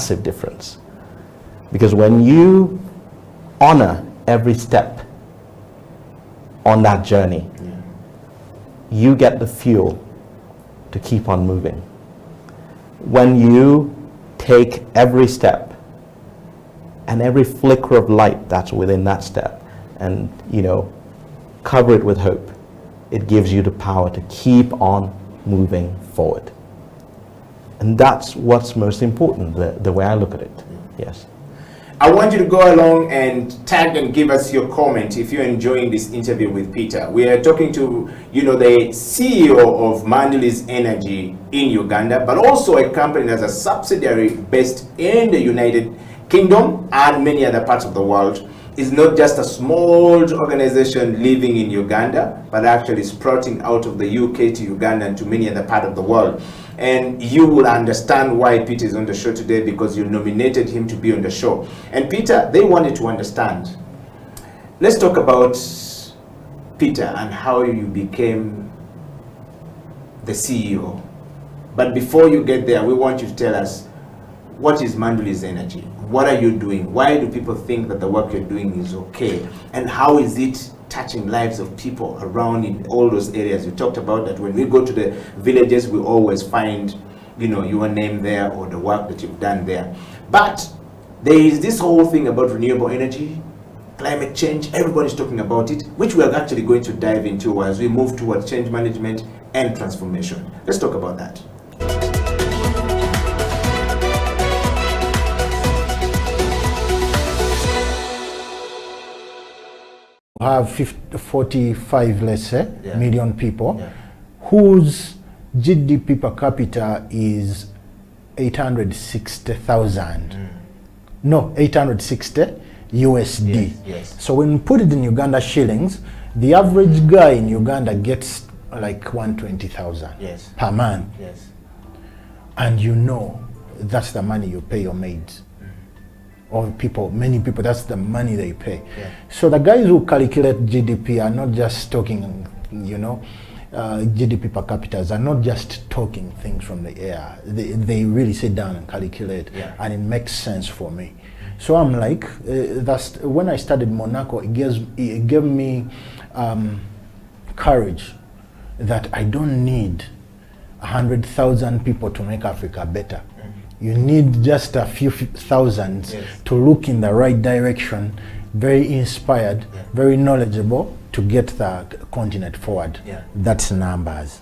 massive difference. Because when you honor every step on that journey, you get the fuel to keep on moving. When you take every step and every flicker of light that's within that step and, cover it with hope, it gives you the power to keep on moving forward. And that's what's most important, the way I look at it. Yes. I want you to go along and tag and give us your comment if you're enjoying this interview with Peter. We are talking to, the CEO of Mandulis Energy in Uganda, but also a company that's a subsidiary based in the United Kingdom and many other parts of the world. It's not just a small organization living in Uganda, but actually sprouting out of the UK to Uganda and to many other parts of the world. And you will understand why Peter is on the show today, because you nominated him to be on the show. And Peter, they wanted to understand. Let's talk about Peter and how you became the CEO. But before you get there, we want you to tell us, what is Mandulis Energy? What are you doing? Why do people think that the work you're doing is okay? And how is it touching lives of people around in all those areas? You talked about that when we go to the villages, we always find, your name there or the work that you've done there. But there is this whole thing about renewable energy, climate change. Everybody's talking about it, which we are actually going to dive into as we move towards change management and transformation. Let's talk about that. Have 45, let's say, million people, whose GDP per capita is 860,000. No, 860 USD. Yes. So when you put it in Uganda shillings, the average guy in Uganda gets like 120,000 per month. Yes. And that's the money you pay your maids. Or many people, that's the money they pay. So the guys who calculate GDP are not just talking, GDP per capita, are not just talking things from the air. They really sit down and calculate, and it makes sense for me. So I'm like, that's when I started Monaco, it gave me courage that I don't need 100,000 people to make Africa better. You need just a few thousands to look in the right direction, very inspired, very knowledgeable, to get the continent forward. That's numbers.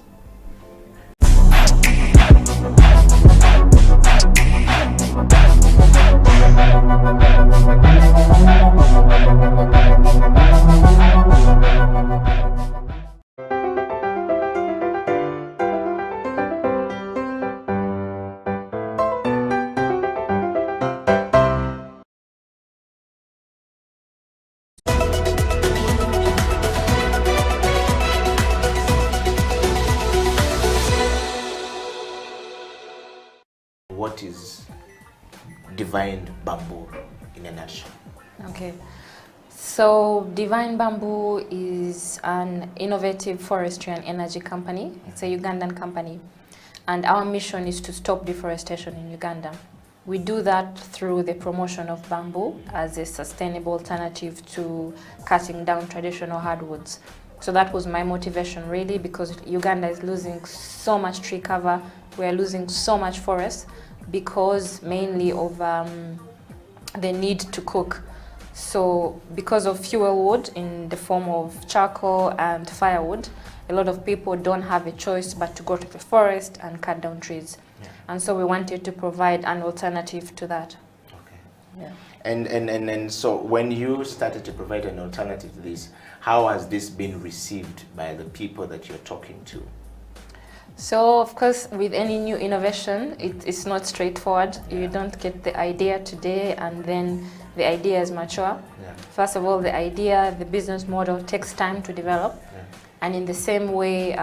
What is Divine Bamboo in a nutshell? Okay, so Divine Bamboo is an innovative forestry and energy company. It's a Ugandan company, and our mission is to stop deforestation in Uganda. We do that through the promotion of bamboo as a sustainable alternative to cutting down traditional hardwoods. So that was my motivation, really, because Uganda is losing so much tree cover. We are losing so much forest because mainly of the need to cook. So because of fuel wood in the form of charcoal and firewood, a lot of people don't have a choice but to go to the forest and cut down trees. And so we wanted to provide an alternative to that. Okay. And so when you started to provide an alternative to this, how has this been received by the people that you're talking to? So of course, with any new innovation, it's not straightforward. You don't get the idea today and then the idea is mature. First of all, the business model takes time to develop. And in the same way,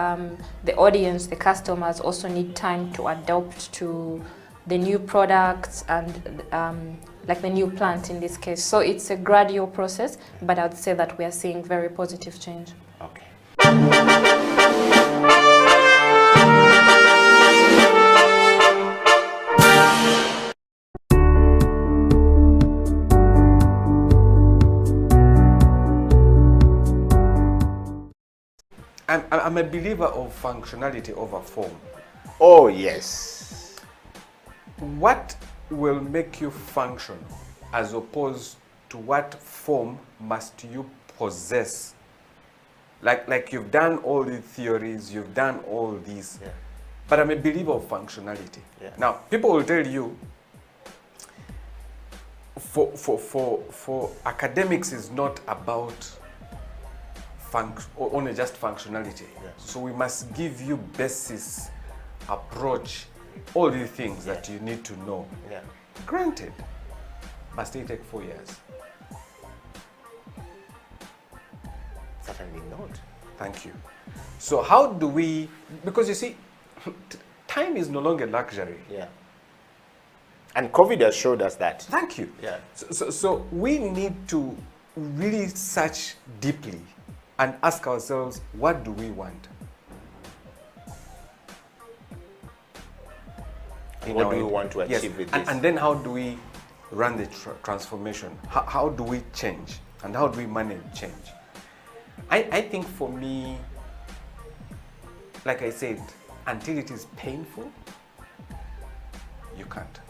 the audience, the customers also need time to adapt to the new products and like the new plant in this case. So it's a gradual process, but I would say that we are seeing very positive change. Okay. I'm a believer of functionality over form. Oh, yes. What will make you function as opposed to what form must you possess? Like you've done all the theories, you've done all these, but I'm a believer of functionality. Now, people will tell you, for academics is not about only just functionality. So we must give you basis, approach, all the things that you need to know. Granted, must they take 4 years? Certainly not. Thank you. So how do we, because you see, time is no longer luxury. And COVID has showed us that. Thank you. So we need to really search deeply and ask ourselves, what do we want? What do we want to achieve with this? And then how do we run the transformation? How do we change? And how do we manage change? I think for me, like I said, until it is painful, you can't.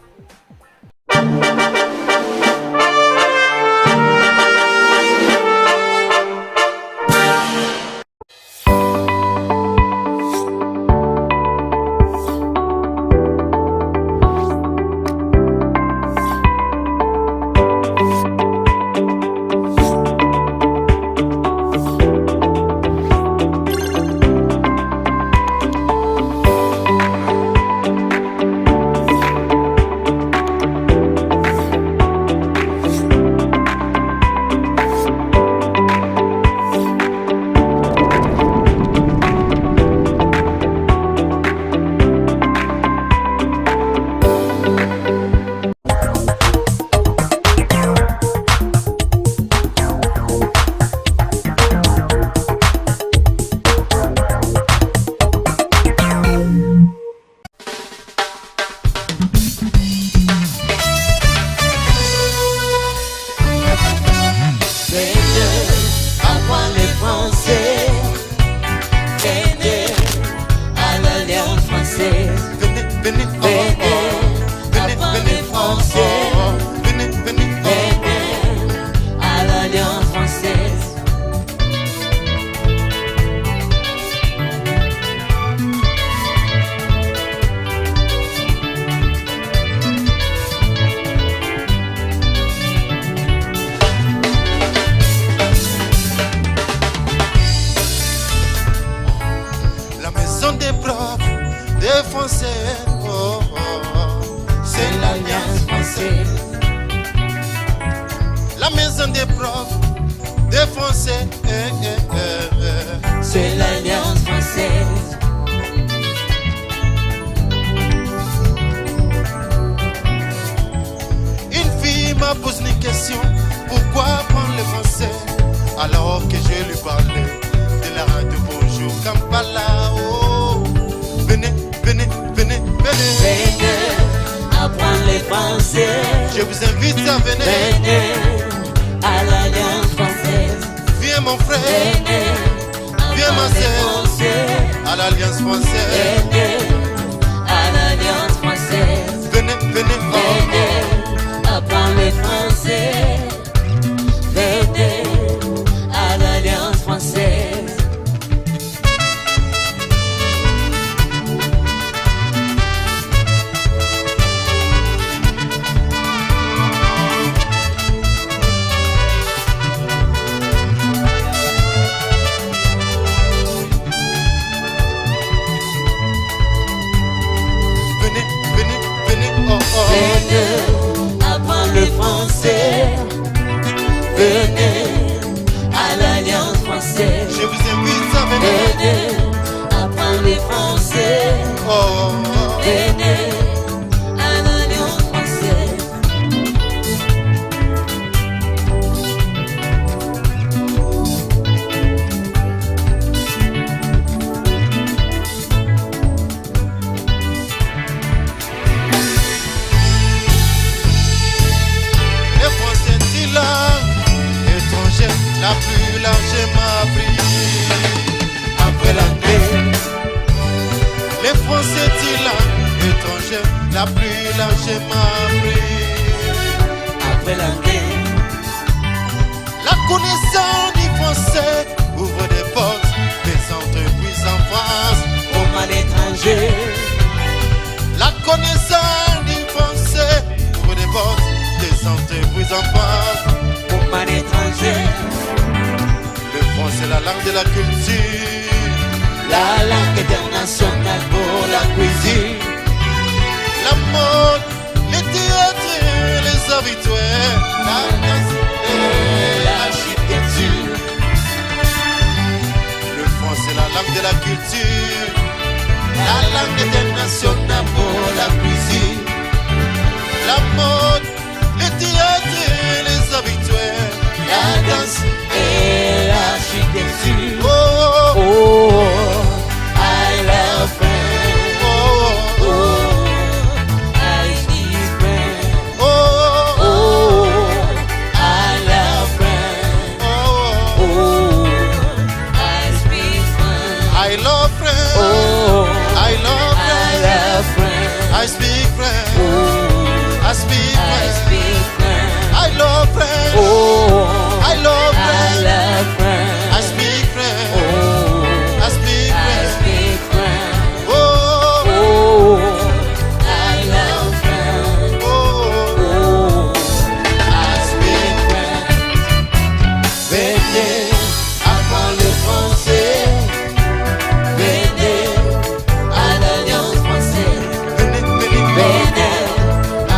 La plus largement pris après la La pluie largement pris. Après la guerre, La connaissance du français ouvre des portes, des entreprises en France. comme à l'étranger, La connaissance du français ouvre des portes, des entreprises en France. comme à l'étranger, Le français est la langue de la culture. la langue internationale pour la cuisine. La mode, les théâtres, les habitués, la danse et L'architecture, le français est la langue de la culture. La langue internationale pour la cuisine. La mode, les théâtres, les habitués, la danse et l'architecture. Oh, oh, Oh, I love France. oh, oh, Oh, I speak French. oh, oh, Oh, I love France. oh, Oh, I speak French. I love French. Oh, I love I French. love French. I speak French. Oh, I speak I French. speak French. I love French. Oh, I love I French. love French. I speak French. Oh, I speak I French. speak French. Oh, Oh, I love French. oh, Oh, I speak French. Venez, apprends le français. Venez à l'Alliance française. venez, venez, Venez,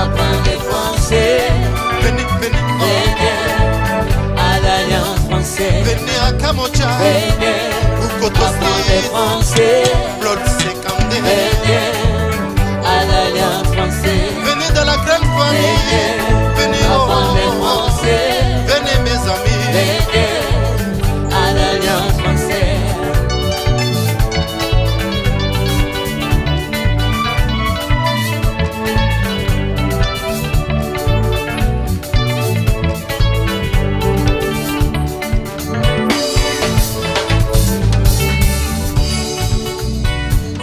apprends le français. venez, venez, Venez à l'Alliance française. venez à Kamocha. Venez, Ou apprends le Kotosi. français. Blood Sekande. Venez à l'Alliance française. Venez dans la grande famille. Venez, oh, Apprends le oh, oh. français. Venez mes amis. Venez à l'Alliance française.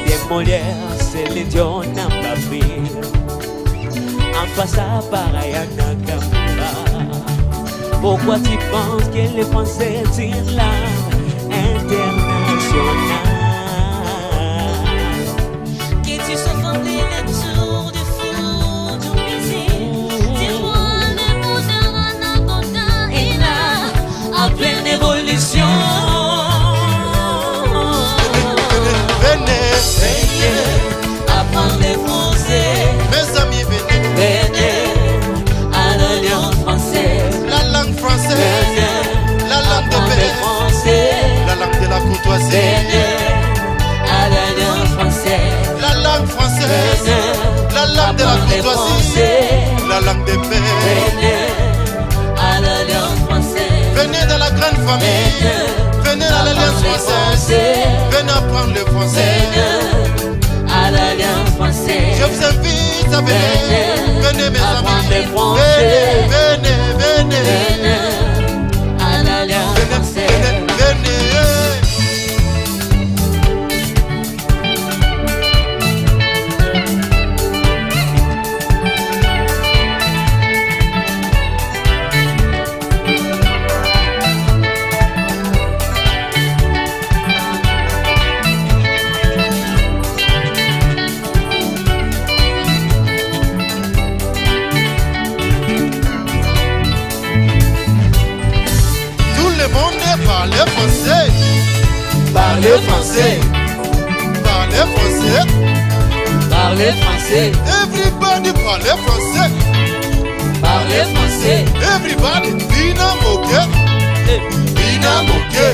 Bien Molière, c'est l'idiot n'a pas pris. En passant pareil à Nakamura. Pourquoi tu penses que les Français tirent la internationale? Que tu sois formé le tour du four du plaisir. Dis-moi le mot d'Anna et là, En pleine évolution. Venez, Venez, apprendre les Français. mes amis, venez. Venez à l'Alliance française. La langue française, Venez, la langue de apprendre les paix, Français. la langue de la courtoisie. Venez à l'Alliance française. La langue française, Venez, la langue de la apprendre les courtoisie, Français. la langue de paix. Venez à l'Alliance française. Venez dans la grande famille, venez dans l'Alliance française, venez apprendre le français. Venez à l'Alliance française. Je vous invite à venir, venez mes Apprendre le amis, français. venez, venez, venez, Venez à l'Alliance venez, française. venez. Tout le monde parle français, Parlez français. parle français. Parlez français. Everybody parle français. Parlez français. Everybody, Bina Moke, Bina Moke,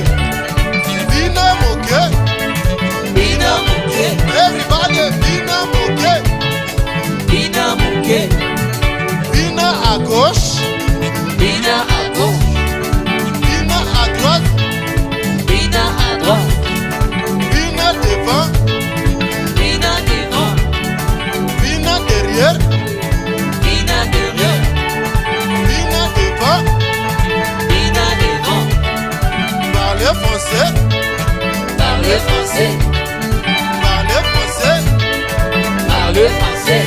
Bina Moke. Bina Mouké. Everybody, Bina Moke, Bina Mouké. Bina à gauche, Bina à gauche. Bina à droite, Bina à droite. Bina devant, Bina devant. Bina derrière, Bina derrière. Bina devant. Bina devant. Parlez français, Parlez français. parlez français. Parlez français.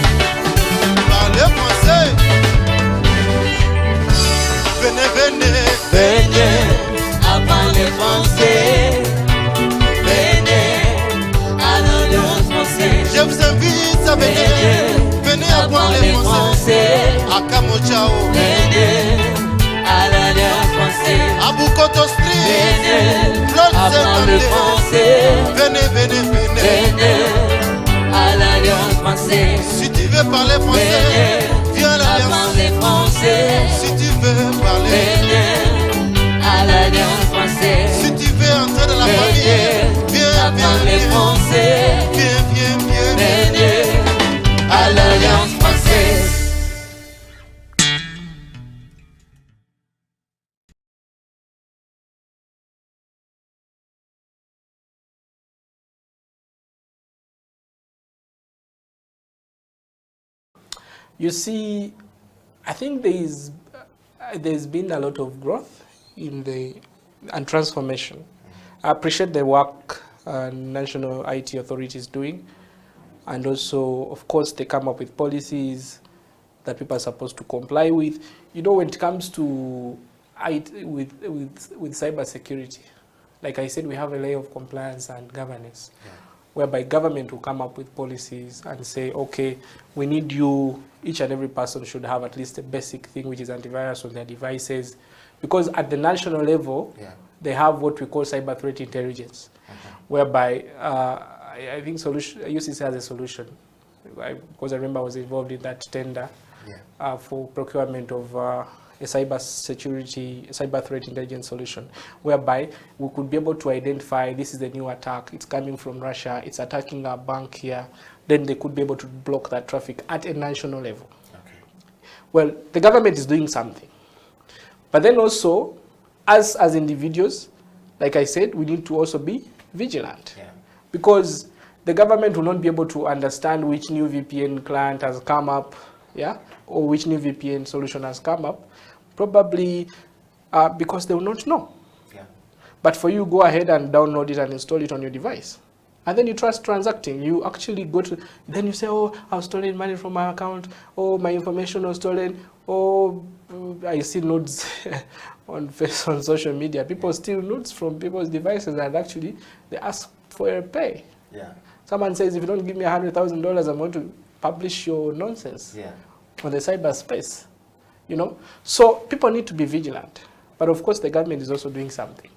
Makamo Chao, Venez à l'Alliance française. Abukoto Street, Venez Claude apprendre le 52. français. Venez, venez, venez. Venez à l'Alliance française. Si tu veux parler français, viens à Apprendre l'Alliance. le français. Si tu veux parler, Venez à l'Alliance française. si tu veux entrer dans la famille, viens, Apprendre le viens, viens. français. Viens, viens, viens, viens. Venez à l'Alliance française. You see, I think there's been a lot of growth and transformation. I appreciate the work national IT authority is doing, and also, of course, they come up with policies that people are supposed to comply with. You know, when it comes to IT, with cybersecurity, like I said, we have a layer of compliance and governance, whereby government will come up with policies and say, okay, we need you, each and every person should have at least a basic thing, which is antivirus on their devices. Because at the national level, they have what we call cyber threat intelligence, whereby I think UCC has a solution. Because I remember I was involved in that tender for procurement of a cyber threat intelligence solution, whereby we could be able to identify this is a new attack, it's coming from Russia, it's attacking our bank here, then they could be able to block that traffic at a national level. Well, the government is doing something. But then also, as individuals, like I said, we need to also be vigilant. Because the government will not be able to understand which new VPN client has come up, or which new VPN solution has come up, probably because they will not know. But for you, go ahead and download it and install it on your device. And then you try transacting. You actually go to, then you say, oh, I've stolen money from my account. Oh, my information was stolen. Oh, I see nodes on social media. People steal nodes from people's devices, and actually they ask for a pay. Someone says, if you don't give me $100,000, I'm going to publish your nonsense on the cyberspace. You know, so people need to be vigilant. But of course, the government is also doing something.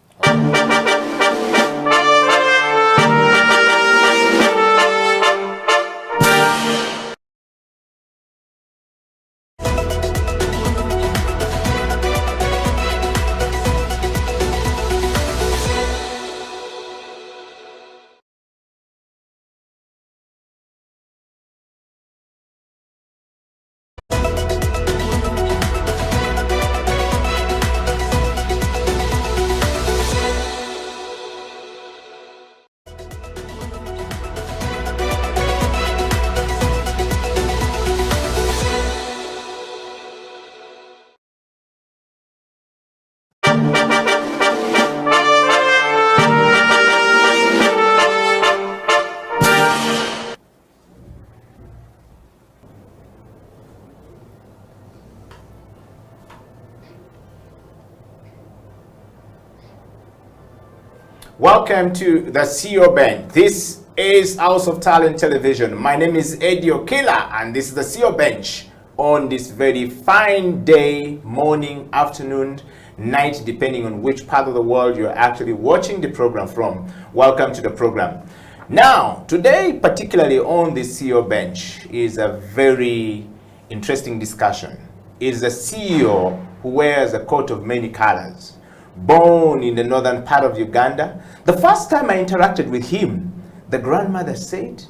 Welcome to the CEO Bench. This is House of Talent Television. My name is Eddie Okila, and this is the CEO Bench on this very fine day, morning, afternoon, night, depending on which part of the world you're actually watching the program from. Welcome to the program. Now, today, particularly on the CEO Bench, is a very interesting discussion. Is a CEO who wears a coat of many colors. Born in the northern part of Uganda. The first time I interacted with him, the grandmother said,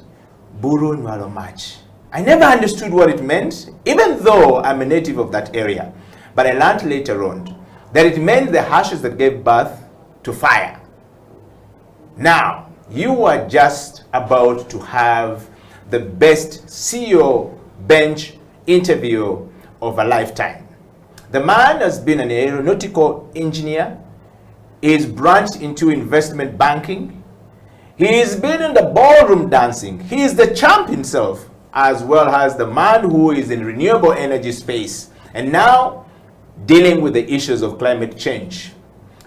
Buru Nwalomach. I never understood what it meant, even though I'm a native of that area. But I learned later on that it meant the ashes that gave birth to fire. Now, you are just about to have the best CEO Bench interview of a lifetime. The man has been an aeronautical engineer. He's branched into investment banking. He's been in the ballroom dancing. He is the champ himself, as well as the man who is in renewable energy space, and now dealing with the issues of climate change.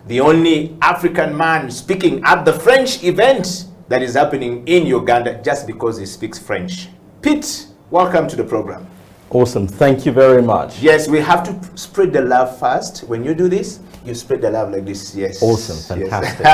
The only African man speaking at the French event that is happening in Uganda just because he speaks French. Pete, welcome to the program. Awesome. Thank you very much. Yes, we have to spread the love first. When you do this, you spread the love like this. Yes. Awesome. Yes. Fantastic.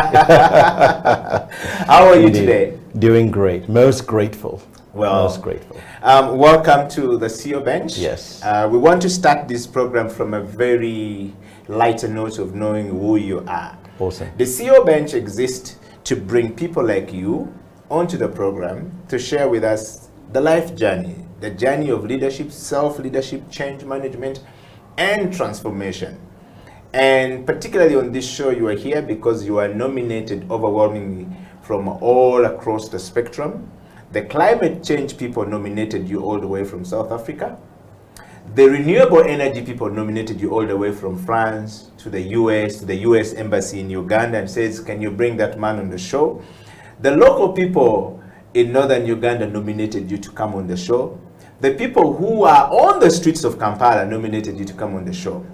How are you Indeed. today? Doing great. Most grateful. Well, most grateful. Welcome to the CEO Bench. Yes. We want to start this program from a very lighter note of knowing who you are. Awesome. The CEO Bench exists to bring people like you onto the program to share with us the life journey, the journey of leadership, self-leadership, change management, and transformation. And particularly on this show, you are here because you are nominated overwhelmingly from all across the spectrum. The climate change people nominated you all the way from South Africa. The renewable energy people nominated you all the way from France to the US Embassy in Uganda, and says, can you bring that man on the show? The local people in northern Uganda nominated you to come on the show. The people who are on the streets of Kampala nominated you to come on the show.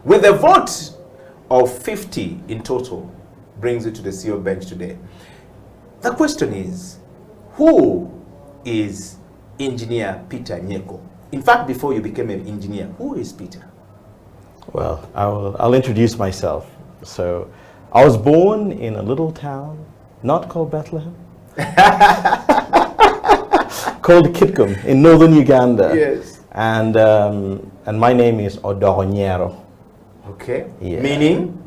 With a vote of 50 in total, brings you to the CEO Bench today. The question is, who is Engineer Peter Nyeko? In fact, before you became an engineer, who is Peter? Well, I'll introduce myself. So, I was born in a little town, not called Bethlehem, called Kitgum in northern Uganda. Yes. And my name is Nyeko. Okay. Yeah. Meaning?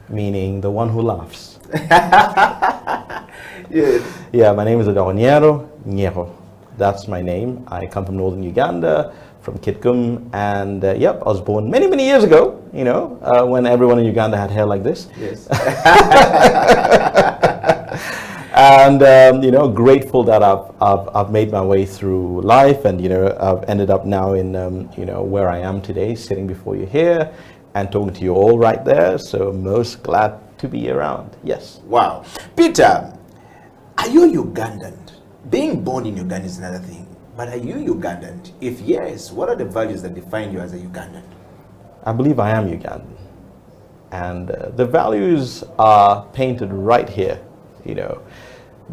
Meaning the one who laughs. Yes. Yeah, my name is Nyeko. That's my name. I come from northern Uganda, from Kitgum, and yep, I was born many, many years ago, you know, when everyone in Uganda had hair like this. Yes. And you know, grateful that I've made my way through life, and you know, I've ended up now in you know, where I am today, sitting before you here and talking to you all right there. So most glad to be around. Yes. Wow. Peter, are you Ugandan? Being born in Uganda is another thing, but are you Ugandan? If yes, what are the values that define you as a Ugandan? I believe I am Ugandan, and the values are painted right here. You know,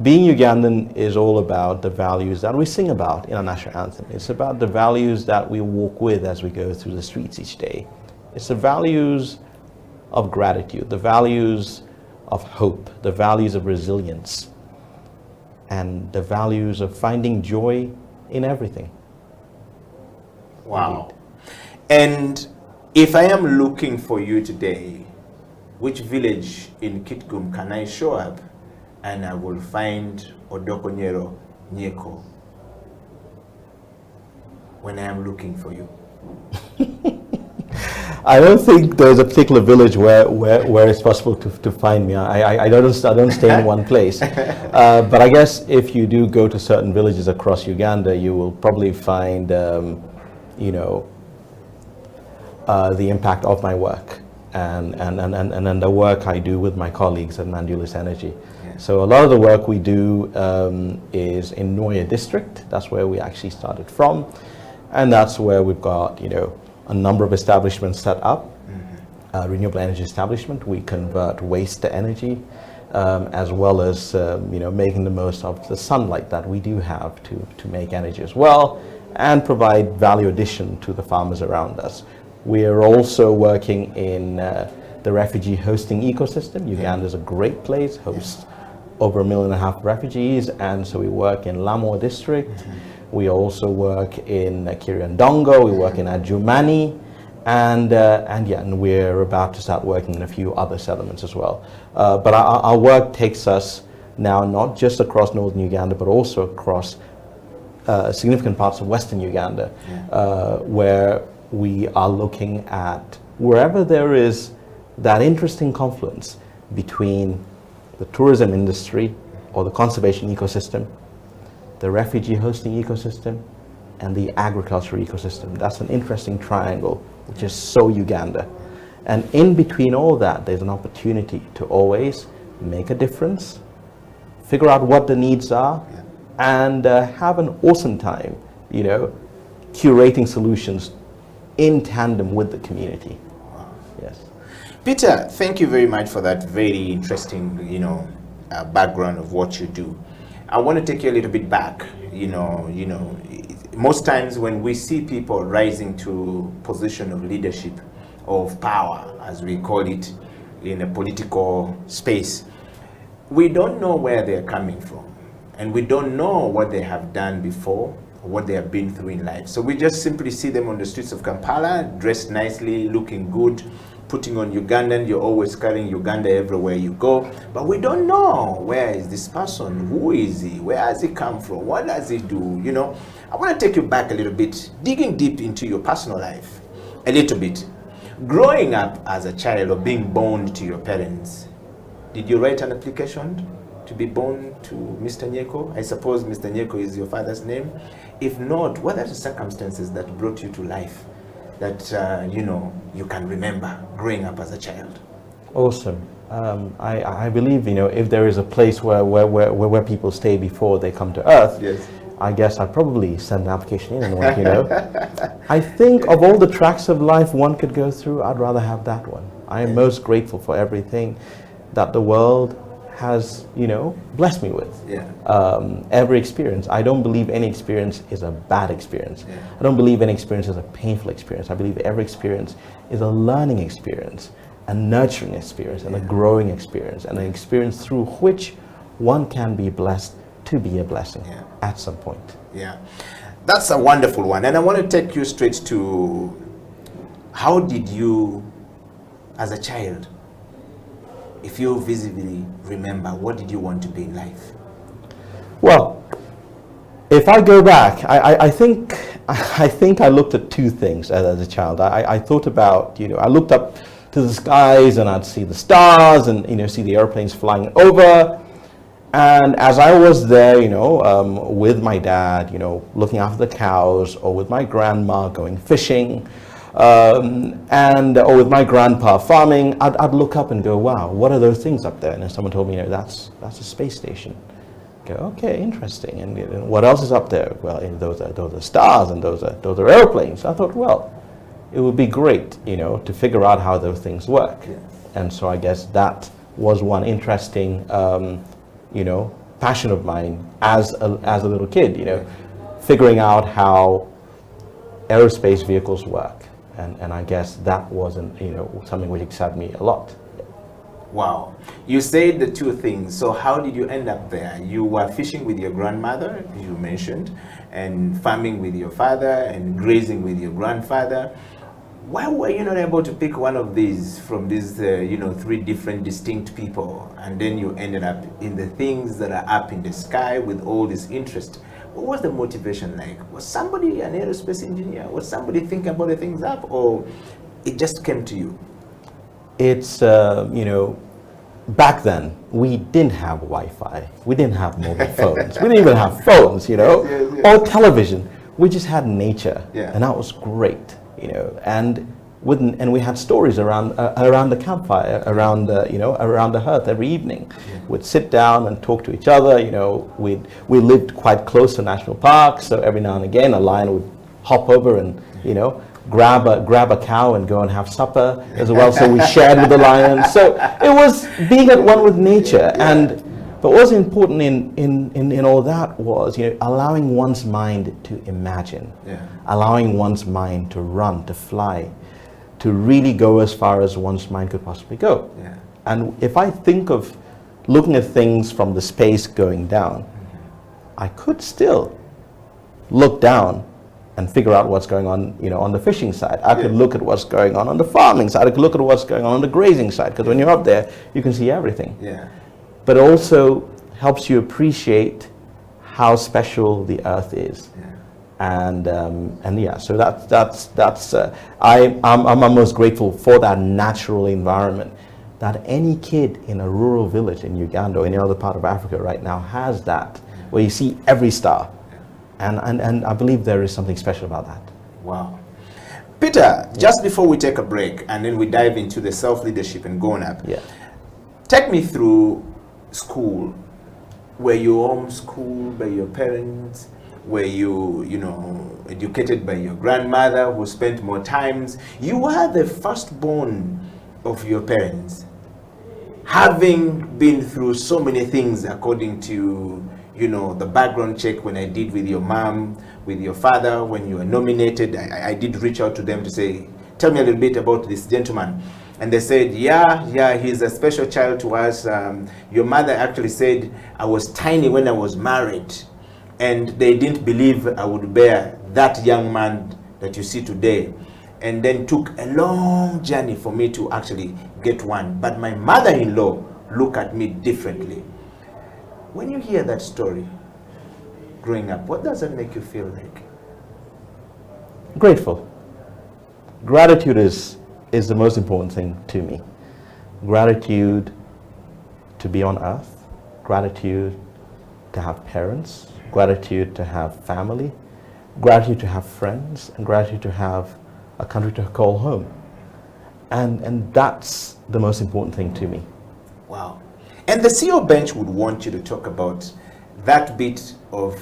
being Ugandan is all about the values that we sing about in our national anthem. It's about the values that we walk with as we go through the streets each day. It's the values of gratitude, the values of hope, the values of resilience, and the values of finding joy in everything. Wow. And if I am looking for you today, which village in Kitgum can I show up and I will find Nyeko when I am looking for you? I don't think there's a particular village where it's possible to find me. I don't stay in one place. But I guess if you do go to certain villages across Uganda, you will probably find, you know, the impact of my work and the work I do with my colleagues at Mandulis Energy. Yeah. So a lot of the work we do is in Noya district. That's where we actually started from, and that's where we've got, you know, a number of establishments set up, renewable energy establishment. We convert waste to energy, as well as you know, making the most of the sunlight that we do have to make energy as well, and provide value addition to the farmers around us. We are also working in the refugee hosting ecosystem. Uganda is a great place, hosts over 1.5 million refugees, and so we work in Lamo district. We also work in Kiriandongo, we work in Adjumani, and we're about to start working in a few other settlements as well. But our work takes us now not just across northern Uganda, but also across significant parts of western Uganda, where we are looking at wherever there is that interesting confluence between the tourism industry or the conservation ecosystem, the refugee hosting ecosystem, and the agriculture ecosystem. That's an interesting triangle, which is so Uganda. And in between all that, there's an opportunity to always make a difference, figure out what the needs are, and have an awesome time, you know, curating solutions in tandem with the community. Yes. Peter, thank you very much for that very interesting, you know, background of what you do. I want to take you a little bit back. You know, most times when we see people rising to position of leadership, of power, as we call it in a political space, we don't know where they're coming from, and we don't know what they have done before, what they have been through in life. So we just simply see them on the streets of Kampala, dressed nicely, looking good, putting on Ugandan. You're always carrying Uganda everywhere you go, but we don't know, where is this person? Who is he? Where has he come from? What does he do? You know, I want to take you back a little bit, digging deep into your personal life a little bit. Growing up as a child or being born to your parents, did you write an application to be born to Mr. Nyeko? I suppose Mr. Nyeko is your father's name. If not, what are the circumstances that brought you to life that you know, you can remember growing up as a child? Awesome. I believe, you know, if there is a place where people stay before they come to Earth, Yes. I guess I'd probably send an application in and work, you know. I think of all the tracks of life one could go through, I'd rather have that one. I am most grateful for everything that the world has, you know, blessed me with. Yeah. Every experience. I don't believe any experience is a bad experience. Yeah. I don't believe any experience is a painful experience. I believe every experience is a learning experience, a nurturing experience, and a growing experience, and an experience through which one can be blessed to be a blessing at some point. Yeah, that's a wonderful one. And I want to take you straight to, how did you, as a child, if you visibly remember, what did you want to be in life? Well, if I go back, I think I looked at two things as a child. I thought about, you know, I looked up to the skies and I'd see the stars and, you know, see the airplanes flying over. And as I was there, you know, with my dad, you know, looking after the cows, or with my grandma going fishing, or with my grandpa farming, I'd look up and go, wow, what are those things up there? And then someone told me, you know, that's a space station. Go, okay, interesting. And what else is up there? Well, those are stars, and those are airplanes. I thought, well, it would be great, you know, to figure out how those things work. Yeah. And so I guess that was one interesting, you know, passion of mine as a little kid, you know, figuring out how aerospace vehicles work. And I guess that wasn't, you know, something which excited me a lot. Wow. You said the two things. So how did you end up there? You were fishing with your grandmother, you mentioned, and farming with your father, and grazing with your grandfather. Why were you not able to pick one of these from these, you know, three different distinct people, and then you ended up in the things that are up in the sky with all this interest? What was the motivation like? Was somebody an aerospace engineer? Was somebody thinking about the things up, or it just came to you? It's, you know, back then we didn't have Wi-Fi, we didn't have mobile phones, we didn't even have phones, you know, or television. We just had nature, and that was great. You know, and we had stories around the campfire, around you know, around the hearth every evening. We'd sit down and talk to each other. You know, we lived quite close to national parks, so every now and again a lion would hop over and, you know, grab a cow and go and have supper as well. So we shared with the lion. So it was being at one with nature. But what was important in all that was, you know, allowing one's mind to imagine, allowing one's mind to run, to fly, to really go as far as one's mind could possibly go. And if I think of looking at things from the space going down, I could still look down and figure out what's going on, you know, on the fishing side. I could look at what's going on the farming side. I could look at what's going on the grazing side, because when you're up there, you can see everything. But it also helps you appreciate how special the earth is. And yeah, so that's I'm most grateful for that natural environment that any kid in a rural village in Uganda or any other part of Africa right now has, that where you see every star. And I believe there is something special about that. Wow. Peter, just before we take a break and then we dive into the self-leadership and going up, take me through school. Were you homeschooled by your parents? Were you, you know, educated by your grandmother who spent more times? You were the firstborn of your parents, having been through so many things according to you know, the background check when I did with your mom, with your father, when you were nominated, I did reach out to them to say, tell me a little bit about this gentleman. And they said, yeah, he's a special child to us. Your mother actually said, I was tiny when I was married, and they didn't believe I would bear that young man that you see today. And then took a long journey for me to actually get one. But my mother-in-law looked at me differently. When you hear that story, growing up, what does that make you feel like? Grateful. Gratitude is the most important thing to me. Gratitude to be on earth, gratitude to have parents, gratitude to have family, gratitude to have friends, and gratitude to have a country to call home. And that's the most important thing to me. Wow. And the CEO bench would want you to talk about that bit of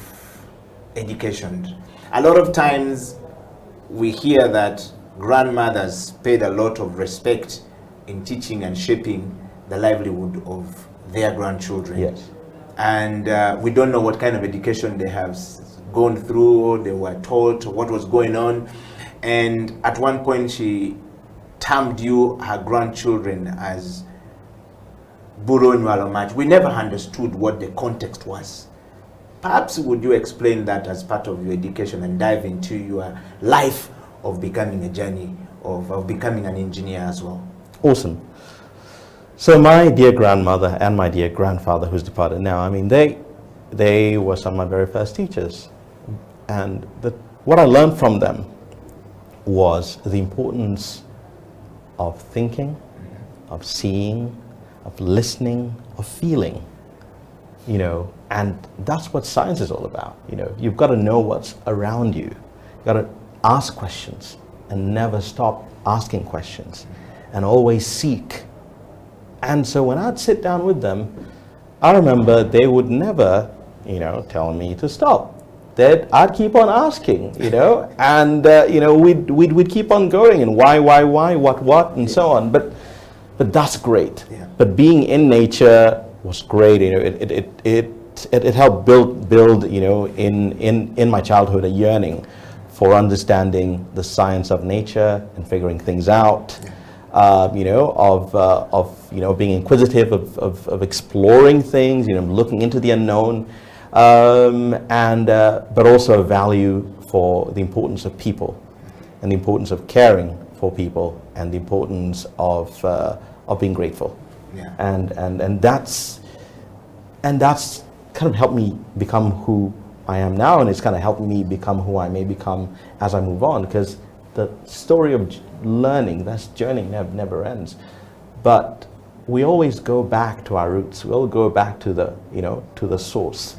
education. A lot of times we hear that grandmothers paid a lot of respect in teaching and shaping the livelihood of their grandchildren. Yes. And we don't know what kind of education they have gone through, or they were taught, or what was going on. And at one point she termed you, her grandchildren, as Buro Nywalo Match. We never understood what the context was. Perhaps would you explain that as part of your education and dive into your life of becoming a journey of becoming an engineer as well? Awesome. So my dear grandmother and my dear grandfather, who's departed now, I mean, they were some of my very first teachers. And what I learned from them was the importance of thinking, of seeing, of listening, of feeling, you know, and that's what science is all about. You know, you've got to know what's around you. You've got to ask questions and never stop asking questions and always seek. And so when I'd sit down with them, I remember they would never, you know, tell me to stop. I'd keep on asking, you know, and you know, we'd keep on going, and why, what, and so on. But that's great. Yeah. But being in nature was great. You know, it helped build, you know, in my childhood a yearning for understanding the science of nature and figuring things out. You know, of you know, being inquisitive, of exploring things, you know, looking into the unknown. But also a value for the importance of people, and the importance of caring for people, and the importance of being grateful. Yeah. And that's kind of helped me become who I am now, and it's kind of helped me become who I may become as I move on, because the story of learning, that journey never ends. But we always go back to our roots. We all go back to the, you know, to the source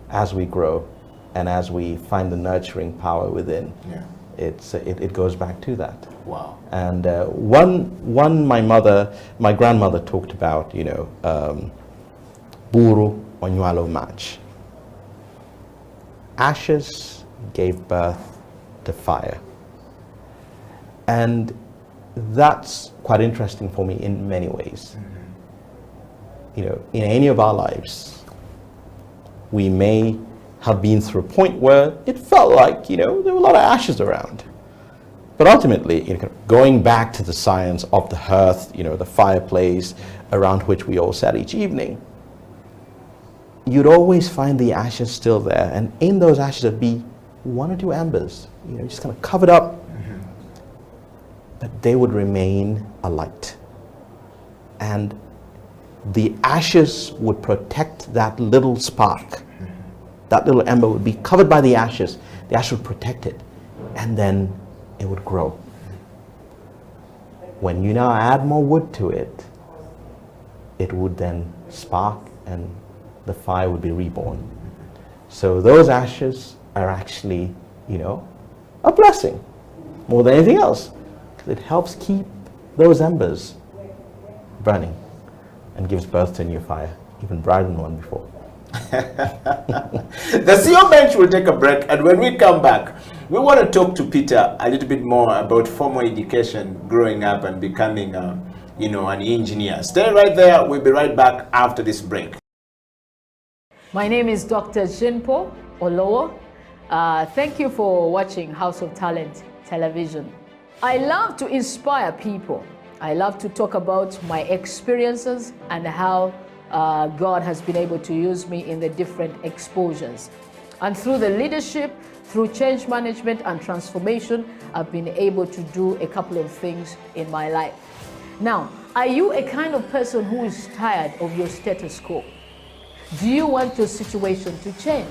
as we grow and as we find the nurturing power within. Yeah. It goes back to that. Wow. And my grandmother talked about, you know, Buru Onywalo Match. Ashes gave birth to fire. And that's quite interesting for me in many ways. Mm-hmm. You know, in any of our lives, we may have been through a point where it felt like, you know, there were a lot of ashes around. But ultimately, you know, going back to the science of the hearth, you know, the fireplace around which we all sat each evening, you'd always find the ashes still there. And in those ashes would be one or two embers, you know, just kind of covered up. Mm-hmm. But they would remain alight. And the ashes would protect that little spark. Mm-hmm. That little ember would be covered by the ashes. The ash would protect it. And then it would grow. When you now add more wood to it, it would then spark and the fire would be reborn. So those ashes are actually, you know, a blessing more than anything else. It helps keep those embers burning and gives birth to a new fire, even brighter than the one before. The CEO bench will take a break, and when we come back, we want to talk to Peter a little bit more about formal education, growing up and becoming, you know, an engineer. Stay right there. We'll be right back after this break. My name is Dr. Jinpo Olowo. Thank you for watching House of Talent Television. I love to inspire people. I love to talk about my experiences and how God has been able to use me in the different exposures. And through the leadership, through change management and transformation, I've been able to do a couple of things in my life. Now, are you a kind of person who is tired of your status quo? Do you want your situation to change?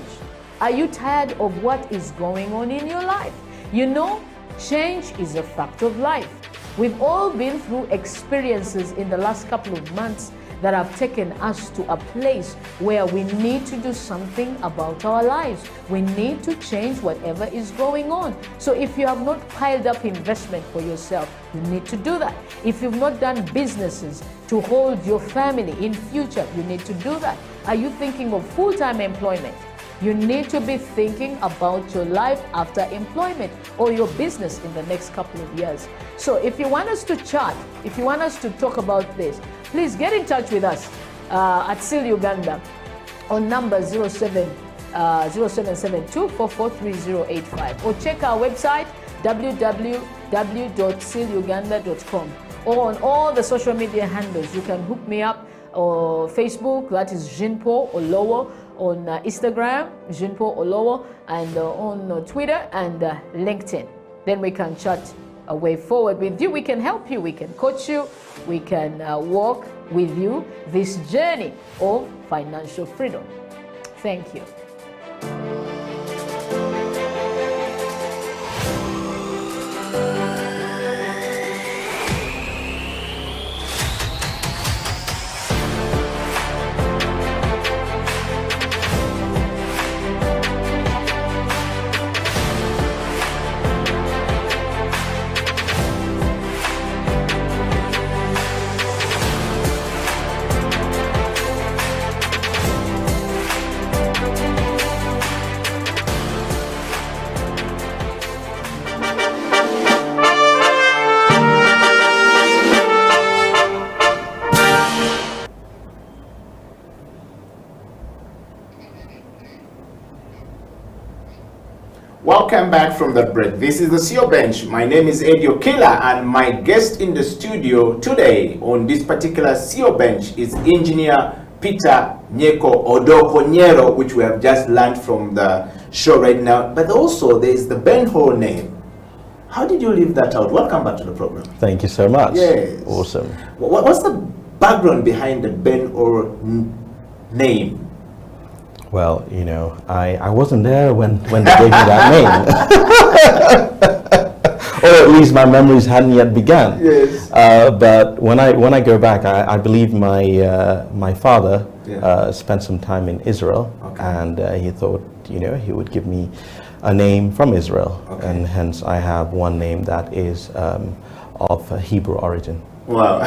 Are you tired of what is going on in your life? You know, change is a fact of life. We've all been through experiences in the last couple of months that have taken us to a place where we need to do something about our lives. We need to change whatever is going on. So if you have not piled up investment for yourself, you need to do that. If you've not done businesses to hold your family in future, you need to do that. Are you thinking of full-time employment? You need to be thinking about your life after employment or your business in the next couple of years. So if you want us to chat, if you want us to talk about this, please get in touch with us at SEAL Uganda on number 0772443085 or check our website www.sealuganda.com or on all the social media handles. You can hook me up or Facebook, that is Jinpo Olowo, on Instagram, Jinpo Olowo, and on Twitter and LinkedIn. Then we can chat a way forward with you. We can help you, we can coach you, we can walk with you this journey of financial freedom. Thank you. Welcome back from the break. This is the CEO Bench. My name is Eddie Okila, and my guest in the studio today on this particular CEO Bench is Engineer Peter Nyeko Odokonyero, which we have just learned from the show right now. But also there is the BenHur name. How did you leave that out? Welcome back to the program. Thank you so much. Yes. Awesome. What's the background behind the BenHur name? Well, you know, I wasn't there when they gave me that name. Or at least my memories hadn't yet begun. Yes. But when I go back, I believe my father spent some time in Israel, and he thought, you know, he would give me a name from Israel, and hence I have one name that is of Hebrew origin. Wow.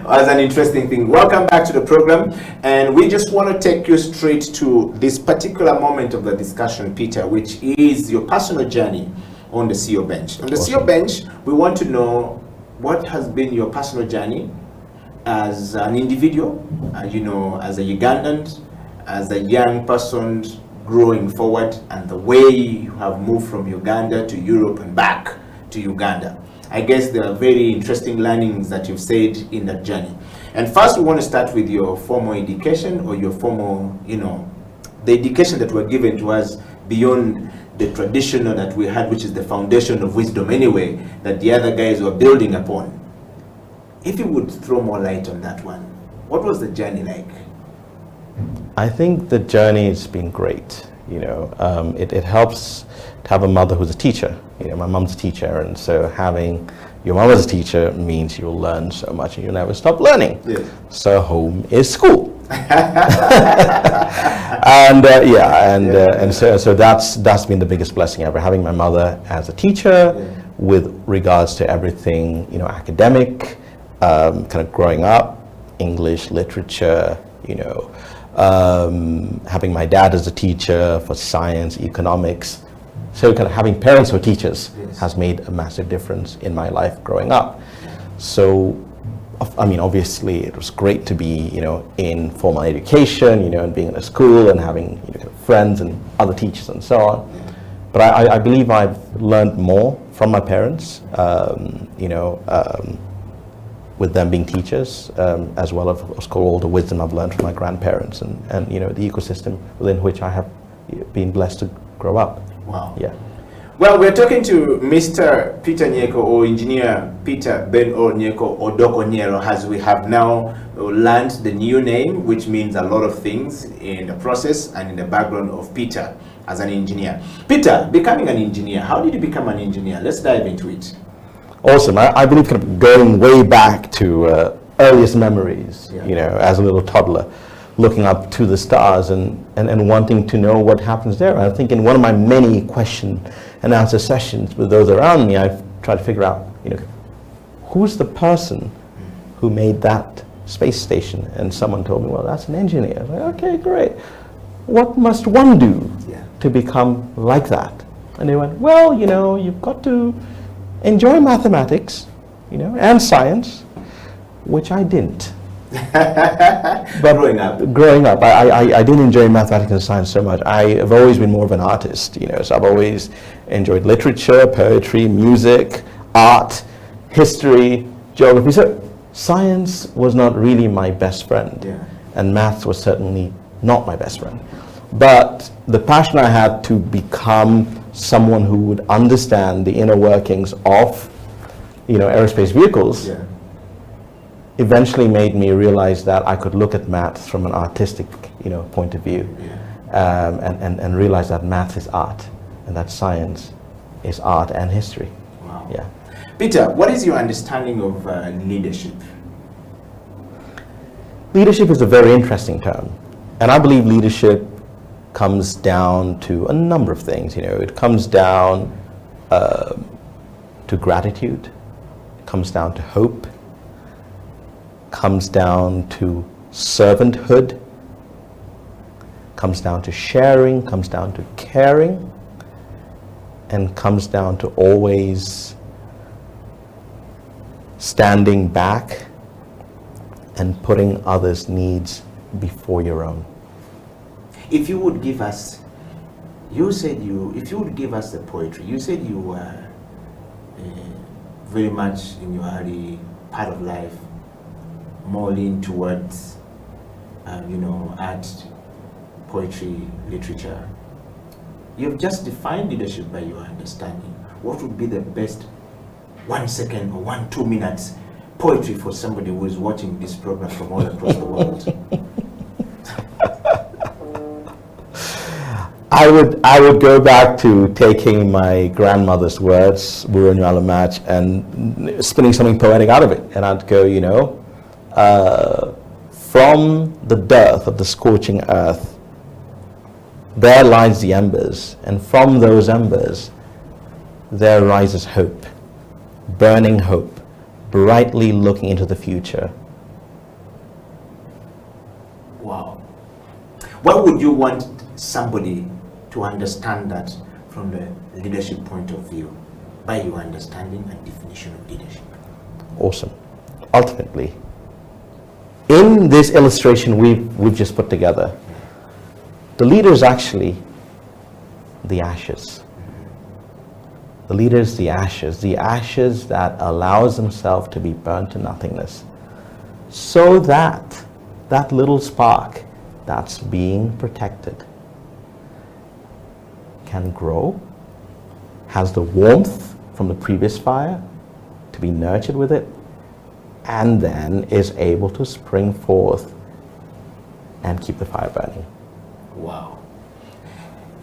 That's an interesting thing. Welcome back to the program, and we just want to take you straight to this particular moment of the discussion, Peter, which is your personal journey on the CEO Bench. On the CEO Bench, we want to know what has been your personal journey as an individual, you know, as a Ugandan, as a young person growing forward, and the way you have moved from Uganda to Europe and back to Uganda. I guess there are very interesting learnings that you've said in that journey. And first, we want to start with your formal education, or your formal, you know, the education that were given to us beyond the traditional that we had, which is the foundation of wisdom anyway, that the other guys were building upon. If you would throw more light on that one, what was the journey like? I think the journey has been great. You know, it helps to have a mother who's a teacher. You know, my mom's a teacher, and so having your mom as a teacher means you'll learn so much and you'll never stop learning. Yes. So home is school. And so that's been the biggest blessing ever, having my mother as a teacher with regards to everything, you know, academic, kind of growing up, English, literature, you know, having my dad as a teacher for science, economics. So kind of having parents who are teachers has made a massive difference in my life growing up. So I mean, obviously, it was great to be, in formal education, and being in a school and having friends and other teachers and so on. But I believe I've learned more from my parents, with them being teachers, as well as, of course, all the wisdom I've learned from my grandparents and the ecosystem within which I have been blessed to grow up. Wow. Yeah. Well, we're talking to Mr. Peter Nyeko, or Engineer Peter BenHur Nyeko Odokonyero, as we have now learned the new name, which means a lot of things in the process and in the background of Peter as an engineer. Peter, becoming an engineer, how did you become an engineer? Let's dive into it. Awesome. I believe kind of going way back to earliest memories, Yeah. as a little toddler, looking up to the stars and wanting to know what happens there. I think in one of my many question and answer sessions with those around me, I've tried to figure out, who's the person who made that space station? And someone told me, well, that's an engineer. I was like, okay, great. What must one do to become like that? And they went, well, you've got to enjoy mathematics, and science, which I didn't. But growing up, I didn't enjoy mathematics and science so much. I have always been more of an artist, so I've always enjoyed literature, poetry, music, art, history, geography. So science was not really my best friend, and maths was certainly not my best friend. But the passion I had to become someone who would understand the inner workings of, aerospace vehicles, eventually made me realize that I could look at maths from an artistic, point of view, and realize that math is art, and that science is art and history. Wow. Yeah. Peter, what is your understanding of leadership? Leadership is a very interesting term, and I believe leadership comes down to a number of things. It comes down to gratitude, it comes down to hope, comes down to servanthood, comes down to sharing, comes down to caring, and comes down to always standing back and putting others' needs before your own. If you would give us, if you would give us the poetry, you said you were very much in your early part of life more lean towards, art, poetry, literature. You've just defined leadership by your understanding. What would be the best 1 second or 2 minutes poetry for somebody who is watching this program from all across the world? I would go back to taking my grandmother's words, BenHur Nyeko, and spinning something poetic out of it. And I'd go, from the dearth of the scorching earth, there lies the embers, and from those embers, there rises hope, burning hope, brightly looking into the future. Wow. What would you want somebody to understand that from the leadership point of view, by your understanding and definition of leadership? Awesome. Ultimately, in this illustration we've just put together, the leader is actually the ashes. The leader is the ashes that allows himself to be burnt to nothingness, so that that little spark that's being protected can grow, has the warmth from the previous fire to be nurtured with it, and then is able to spring forth and keep the fire burning. Wow.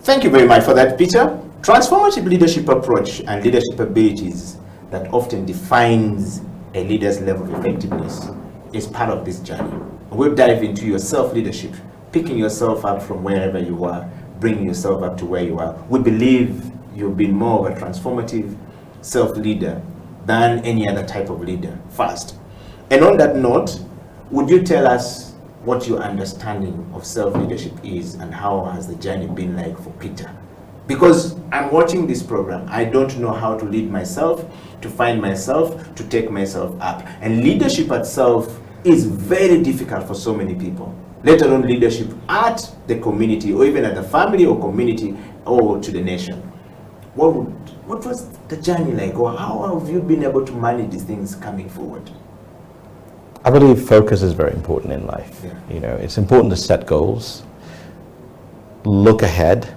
Thank you very much for that, Peter. Transformative leadership approach and leadership abilities that often defines a leader's level of effectiveness is part of this journey. We'll dive into your self-leadership, picking yourself up from wherever you are, bringing yourself up to where you are. We believe you've been more of a transformative self-leader than any other type of leader first. And on that note, would you tell us what your understanding of self-leadership is and how has the journey been like for Peter? Because I'm watching this program, I don't know how to lead myself, to find myself, to take myself up. And leadership itself is very difficult for so many people, let alone leadership at the community or even at the family or community or to the nation. What was the journey like, or how have you been able to manage these things coming forward? I believe focus is very important in life. Yeah. You know, it's important to set goals, look ahead,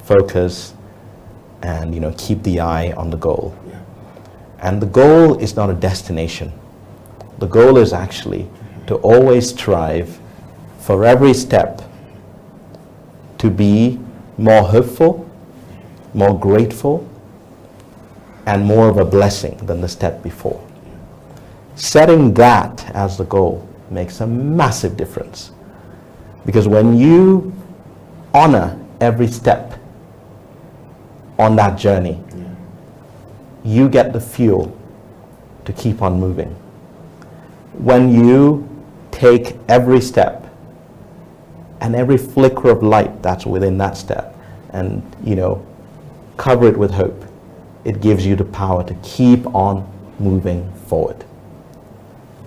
focus, and keep the eye on the goal. Yeah. And the goal is not a destination. The goal is actually to always strive for every step to be more hopeful, more grateful, and more of a blessing than the step before. Setting that as the goal makes a massive difference, because when you honor every step on that journey, you get the fuel to keep on moving. When you take every step and every flicker of light that's within that step and cover it with hope, it gives you the power to keep on moving forward.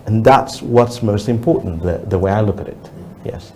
And that's what's most important, the way I look at it. Yes.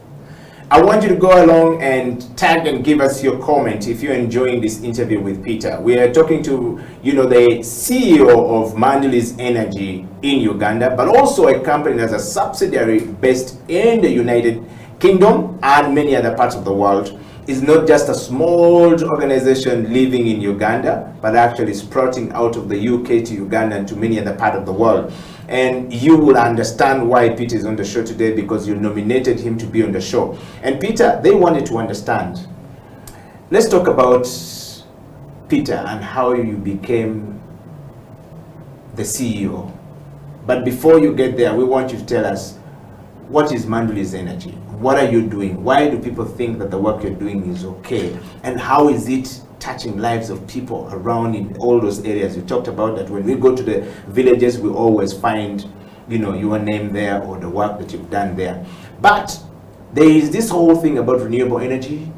I want you to go along and tag and give us your comment if you're enjoying this interview with Peter. We are talking to, the CEO of Mandulis Energy in Uganda, but also a company that's a subsidiary based in the United Kingdom and many other parts of the world. It's not just a small organization living in Uganda, but actually sprouting out of the UK to Uganda and to many other parts of the world. And you will understand why Peter is on the show today, because you nominated him to be on the show. And Peter, they wanted to understand. Let's talk about Peter and how you became the CEO. But before you get there, we want you to tell us, what is Mandulis Energy? What are you doing? Why do people think that the work you're doing is okay? And how is it touching lives of people around in all those areas? You talked about that when we go to the villages, we always find, your name there or the work that you've done there. But there is this whole thing about renewable energy,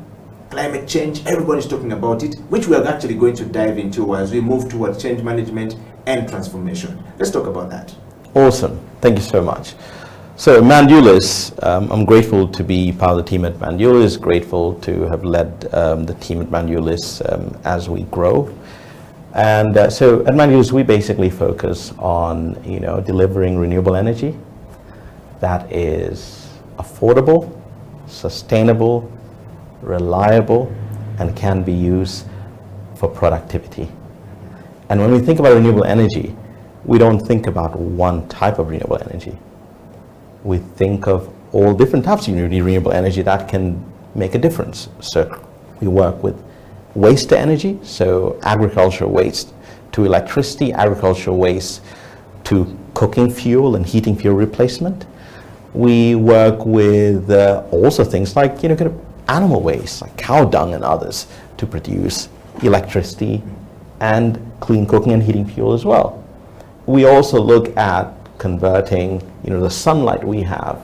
climate change. Everybody's talking about it, which we are actually going to dive into as we move towards change management and transformation. Let's talk about that. Awesome. Thank you so much. So Mandulis, I'm grateful to be part of the team at Mandulis, grateful to have led the team at Mandulis as we grow. And so at Mandulis, we basically focus on, delivering renewable energy that is affordable, sustainable, reliable, and can be used for productivity. And when we think about renewable energy, we don't think about one type of renewable energy. We think of all different types of renewable energy that can make a difference. So we work with waste to energy, so agricultural waste to electricity, agricultural waste to cooking fuel and heating fuel replacement. We work with also things like kind of animal waste, like cow dung and others, to produce electricity and clean cooking and heating fuel as well. We also look at converting the sunlight we have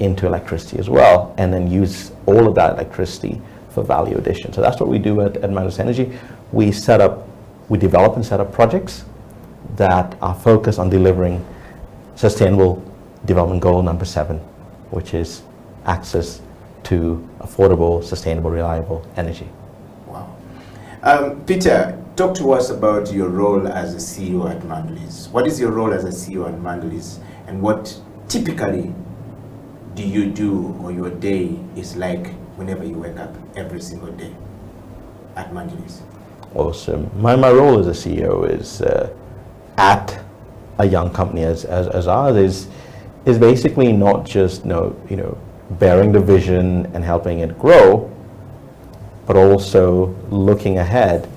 into electricity as well, and then use all of that electricity for value addition. So that's what we do at Mandulis Energy. We develop and set up projects that are focused on delivering Sustainable Development Goal number 7, which is access to affordable, sustainable, reliable energy. Wow. Peter, talk to us about your role as a CEO at Mandulis. What is your role as a CEO at Mandulis, and what typically do you do, or your day is like whenever you wake up every single day at Mandulis? Awesome. My role as a CEO is at a young company as ours is basically not just bearing the vision and helping it grow, but also looking ahead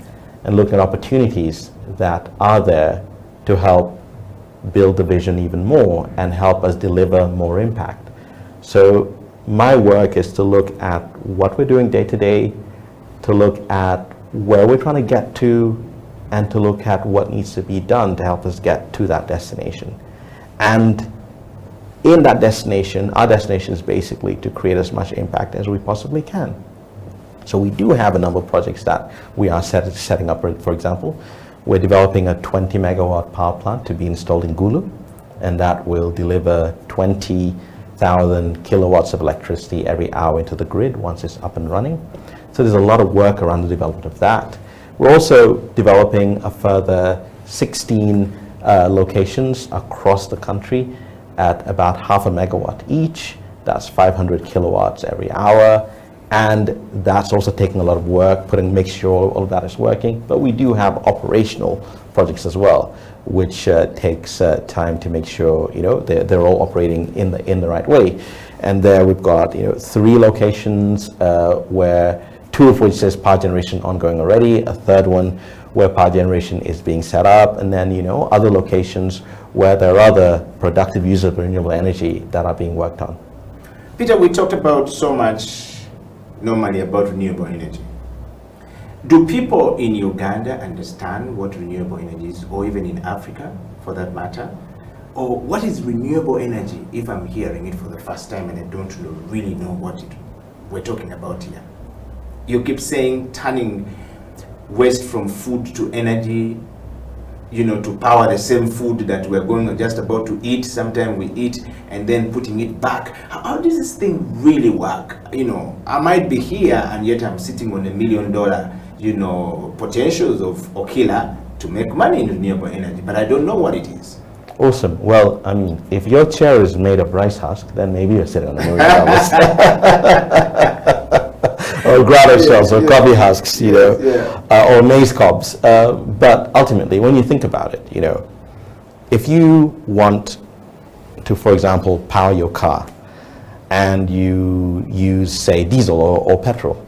and looking at opportunities that are there to help build the vision even more and help us deliver more impact. So my work is to look at what we're doing day to day, to look at where we're trying to get to, and to look at what needs to be done to help us get to that destination. And in that destination, our destination is basically to create as much impact as we possibly can. So we do have a number of projects that we are setting up. For example, We're developing a 20 megawatt power plant to be installed in Gulu, and that will deliver 20,000 kilowatts of electricity every hour into the grid once it's up and running. So there's a lot of work around the development of that. We're also developing a further 16 locations across the country at about half a megawatt each. That's 500 kilowatts every hour. And that's also taking a lot of work, make sure all of that is working. But we do have operational projects as well, which takes time to make sure they're all operating in the right way. And there we've got 3 locations where 2 of which says power generation ongoing already, a third one where power generation is being set up, and then other locations where there are other productive uses of renewable energy that are being worked on. Peter, we talked about so much normally about renewable energy. Do people in Uganda understand what renewable energy is, or even in Africa for that matter? Or what is renewable energy if I'm hearing it for the first time and I don't really know what we're talking about here? You keep saying turning waste from food to energy, to power the same food that we're just about to eat. Sometimes we eat and then putting it back. How does this thing really work? I might be here and yet I'm sitting on $1 million, potentials of Okila to make money in renewable energy, but I don't know what it is. Awesome. Well, I mean, if your chair is made of rice husk, then maybe you're sitting on $1 million. Or grotto shells, or coffee husks, or maize cobs. But ultimately, when you think about it, if you want to, for example, power your car, and you use, say, diesel or petrol,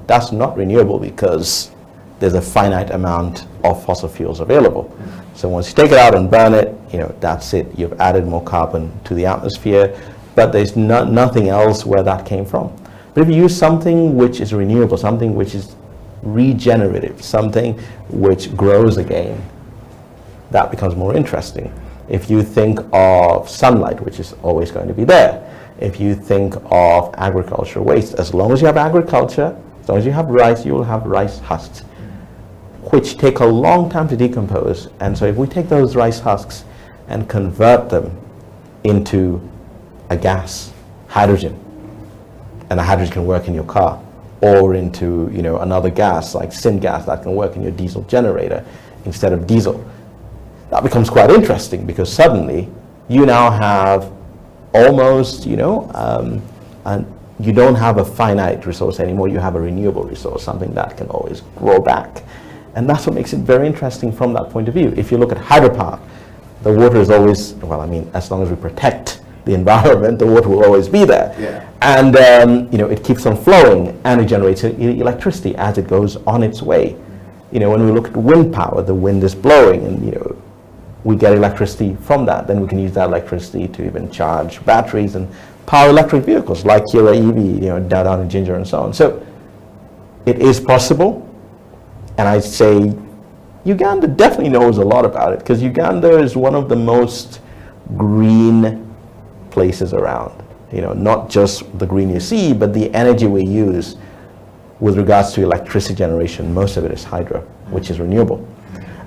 that's not renewable because there's a finite amount of fossil fuels available. So once you take it out and burn it, that's it. You've added more carbon to the atmosphere, but there's nothing else where that came from. But if you use something which is renewable, something which is regenerative, something which grows again, that becomes more interesting. If you think of sunlight, which is always going to be there, if you think of agricultural waste, as long as you have agriculture, as long as you have rice, you will have rice husks, which take a long time to decompose. And so if we take those rice husks and convert them into a gas, hydrogen, and the hydrogen can work in your car, or into another gas like syngas that can work in your diesel generator instead of diesel. That becomes quite interesting because suddenly you now have almost and you don't have a finite resource anymore. You have a renewable resource, something that can always grow back, and that's what makes it very interesting from that point of view. If you look at hydropower, the water is always, as long as we protect the environment, the water will always be there. Yeah. And it keeps on flowing and it generates electricity as it goes on its way. When we look at wind power, the wind is blowing and we get electricity from that. Then we can use that electricity to even charge batteries and power electric vehicles like Kira EV, down in Ginger and so on. So it is possible, and I'd say Uganda definitely knows a lot about it because Uganda is one of the most green places around. Not just the green you see, but the energy we use with regards to electricity generation, most of it is hydro, which is renewable.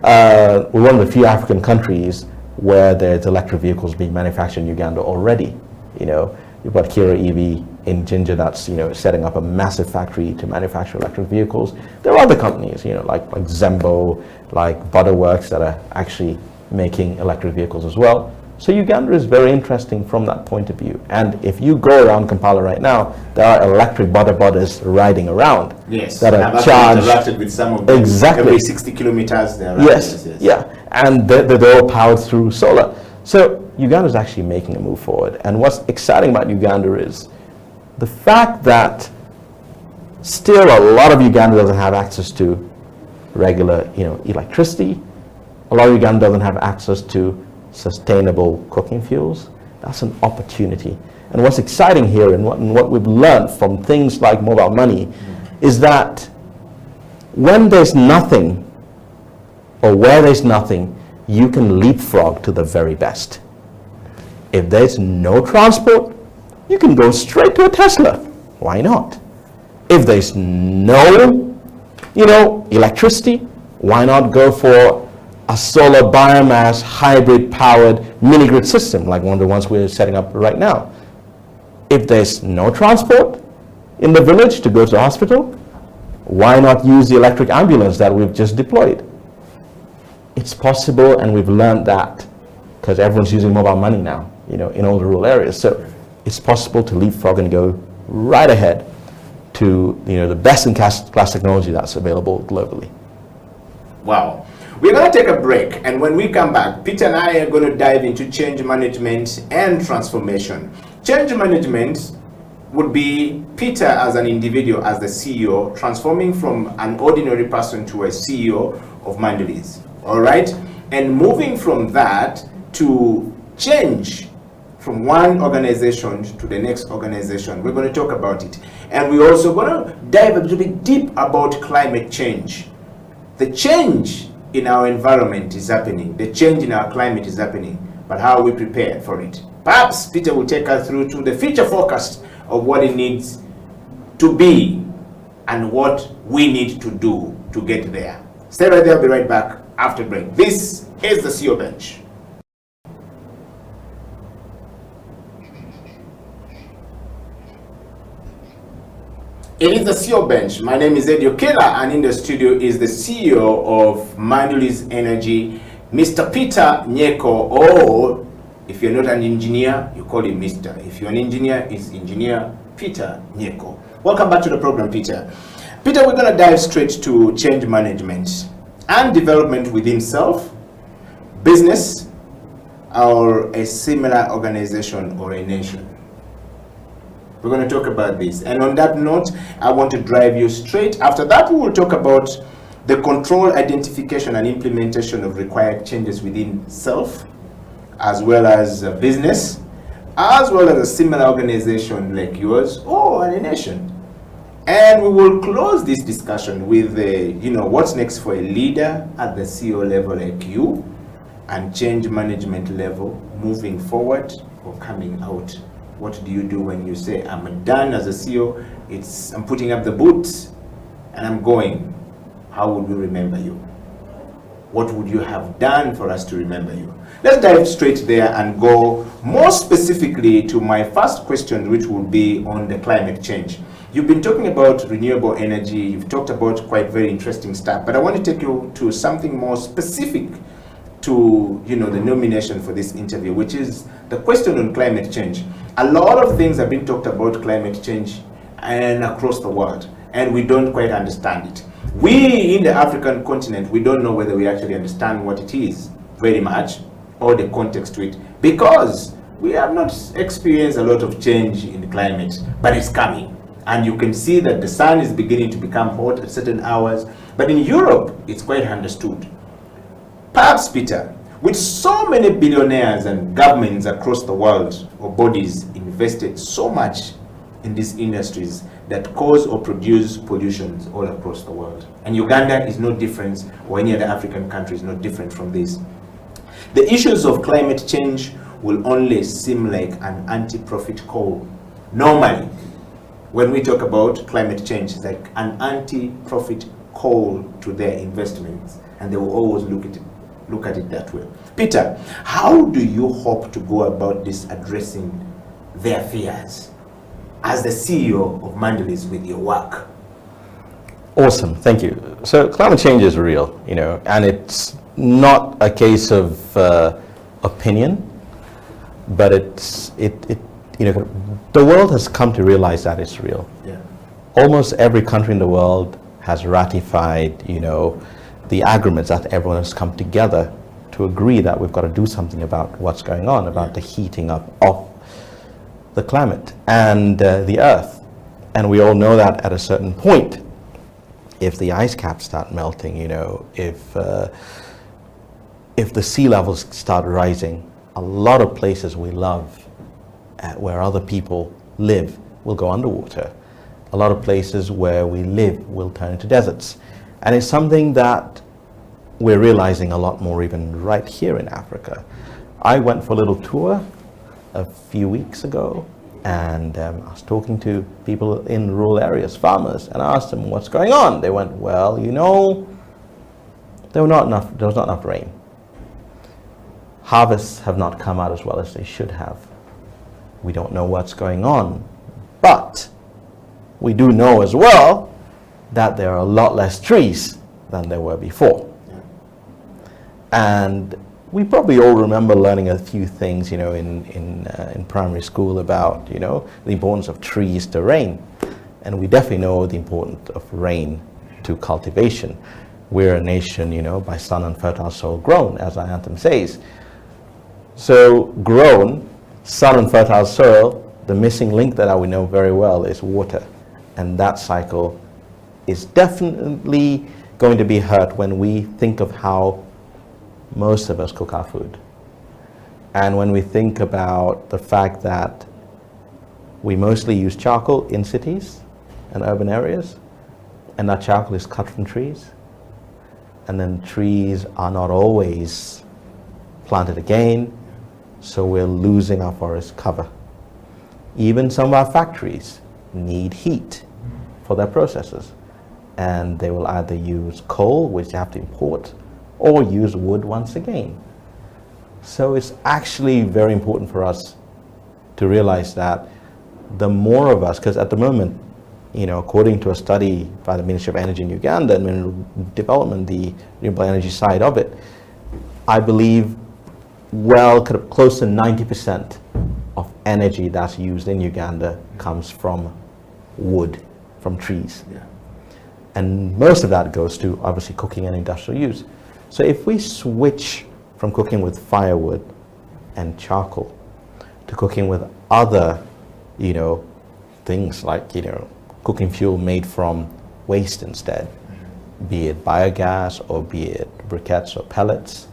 We're one of the few African countries where there's electric vehicles being manufactured in Uganda already. You've got Kira EV in Ginger that's setting up a massive factory to manufacture electric vehicles. There are other companies, like Zembo, like Butterworks that are actually making electric vehicles as well. So Uganda is very interesting from that point of view. And if you go around Kampala right now, there are electric butters riding around. Yes, that are charged. I've interacted with some of them. Exactly. Every 60 kilometers they're yes, yeah. And they're all powered through solar. So Uganda is actually making a move forward. And what's exciting about Uganda is the fact that still a lot of Uganda doesn't have access to regular, electricity. A lot of Uganda doesn't have access to sustainable cooking fuels. That's an opportunity. And what's exciting here and what we've learned from things like mobile money is that when there's nothing or where there's nothing, you can leapfrog to the very best. If there's no transport, you can go straight to a Tesla. Why not? If there's no, electricity, Why not go for a solar biomass hybrid powered mini grid system like one of the ones we're setting up right now? If there's no transport in the village to go to the hospital, why not use the electric ambulance that we've just deployed? It's possible, and we've learned that because everyone's using mobile money now, in all the rural areas. So it's possible to leapfrog and go right ahead to the best-in-class technology that's available globally. Wow. We're going to take a break, and when we come back, Peter and I are going to dive into change management and transformation. Change management would be Peter as an individual, as the CEO, transforming from an ordinary person to a CEO of Mandulis. All right? And moving from that to change from one organization to the next organization. We're going to talk about it. And we're also going to dive a little bit deep about climate change. The change in our environment is happening. The change in our climate is happening. But how are we prepared for it? Perhaps Peter will take us through to the future forecast of what it needs to be and what we need to do to get there. Stay right there. I'll be right back after break. This is the CEO Bench. It is the CEO Bench. My name is Eddie Okila, and in the studio is the CEO of Mandulis Energy, Mr. Peter Nyeko, or if you're not an engineer, you call him Mr. If you're an engineer, it's Engineer Peter Nyeko. Welcome back to the program, Peter. Peter, we're going to dive straight to change management and development within self, business, or a similar organization or a nation. We're going to talk about this. And on that note, I want to drive you straight. After that, we will talk about the control, identification, and implementation of required changes within self, as well as a business, as well as a similar organization like yours or a nation. And we will close this discussion with, what's next for a leader at the CEO level like you and change management level, moving forward or coming out. What do you do when you say, I'm done as a CEO, I'm putting up the boots and I'm going? How would we remember you? What would you have done for us to remember you? Let's dive straight there and go more specifically to my first question, which will be on the climate change. You've been talking about renewable energy, you've talked about quite very interesting stuff, but I want to take you to something more specific to the nomination for this interview, which is the question on climate change. A lot of things have been talked about climate change and across the world, and we don't quite understand it. We in the African continent, we don't know whether we actually understand what it is very much or the context to it, because we have not experienced a lot of change in the climate, but it's coming. And you can see that the sun is beginning to become hot at certain hours, but in Europe, it's quite understood. Perhaps, Peter, with so many billionaires and governments across the world or bodies invested so much in these industries that cause or produce pollutions all across the world. And Uganda is no different, or any other African country is no different from this. The issues of climate change will only seem like an anti-profit call. Normally, when we talk about climate change, it's like an anti-profit call to their investments, and they will always look at it that way. Peter, how do you hope to go about this, addressing their fears as the CEO of Mandulis with your work? Awesome, thank you. So climate change is real, and it's not a case of opinion, but the world has come to realize that it's real. Yeah. Almost every country in the world has ratified, the agreements that everyone has come together to agree that we've got to do something about what's going on, about the heating up of the climate and the earth. And we all know that at a certain point, if the ice caps start melting, if the sea levels start rising, a lot of places we love where other people live will go underwater. A lot of places where we live will turn into deserts. And it's something that we're realizing a lot more even right here in Africa. I went for a little tour a few weeks ago, and I was talking to people in rural areas, farmers, and I asked them what's going on. They went, well, there was not enough rain. Harvests have not come out as well as they should have. We don't know what's going on, but we do know as well that there are a lot less trees than there were before. And we probably all remember learning a few things, you know, in primary school about, you know, the importance of trees to rain. And we definitely know the importance of rain to cultivation. We're a nation, you know, by sun and fertile soil grown, as our anthem says. So grown, sun and fertile soil, the missing link that we know very well is water. And that cycle is definitely going to be hurt when we think of how most of us cook our food. And when we think about the fact that we mostly use charcoal in cities and urban areas, and that charcoal is cut from trees, and then trees are not always planted again, so we're losing our forest cover. Even some of our factories need heat for their processes, and they will either use coal, which they have to import, or use wood once again. So it's actually very important for us to realize that the more of us, because at the moment, you know, according to a study by the Ministry of Energy in Uganda and Mineral Development, the renewable energy side of it, I believe close to 90% of energy that's used in Uganda comes from wood, from trees. Yeah. And most of that goes to obviously cooking and industrial use. So if we switch from cooking with firewood and charcoal to cooking with other, you know, things like, you know, cooking fuel made from waste instead, be it biogas or be it briquettes or pellets,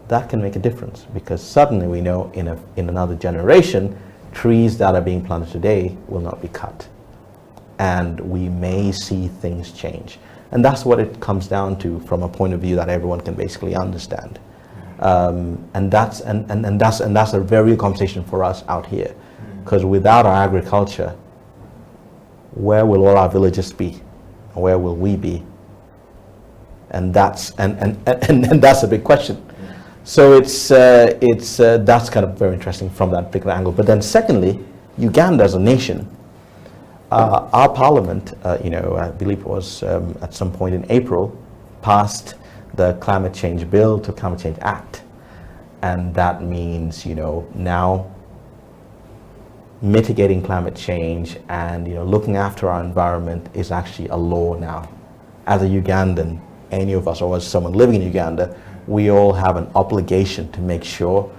that can make a difference, because suddenly we know in another generation, trees that are being planted today will not be cut. And we may see things change. And that's what it comes down to from a point of view that everyone can basically understand. And that's a very good conversation for us out here, because without our agriculture, where will all our villages be? Where will we be? And that's that's a big question. So that's kind of very interesting from that particular angle. But then secondly, Uganda as a nation, our parliament, you know, I believe it was at some point in April, passed the Climate Change Bill to Climate Change Act. And that means, you know, now mitigating climate change and, you know, looking after our environment is actually a law now. As a Ugandan, any of us, or as someone living in Uganda, we all have an obligation to make sure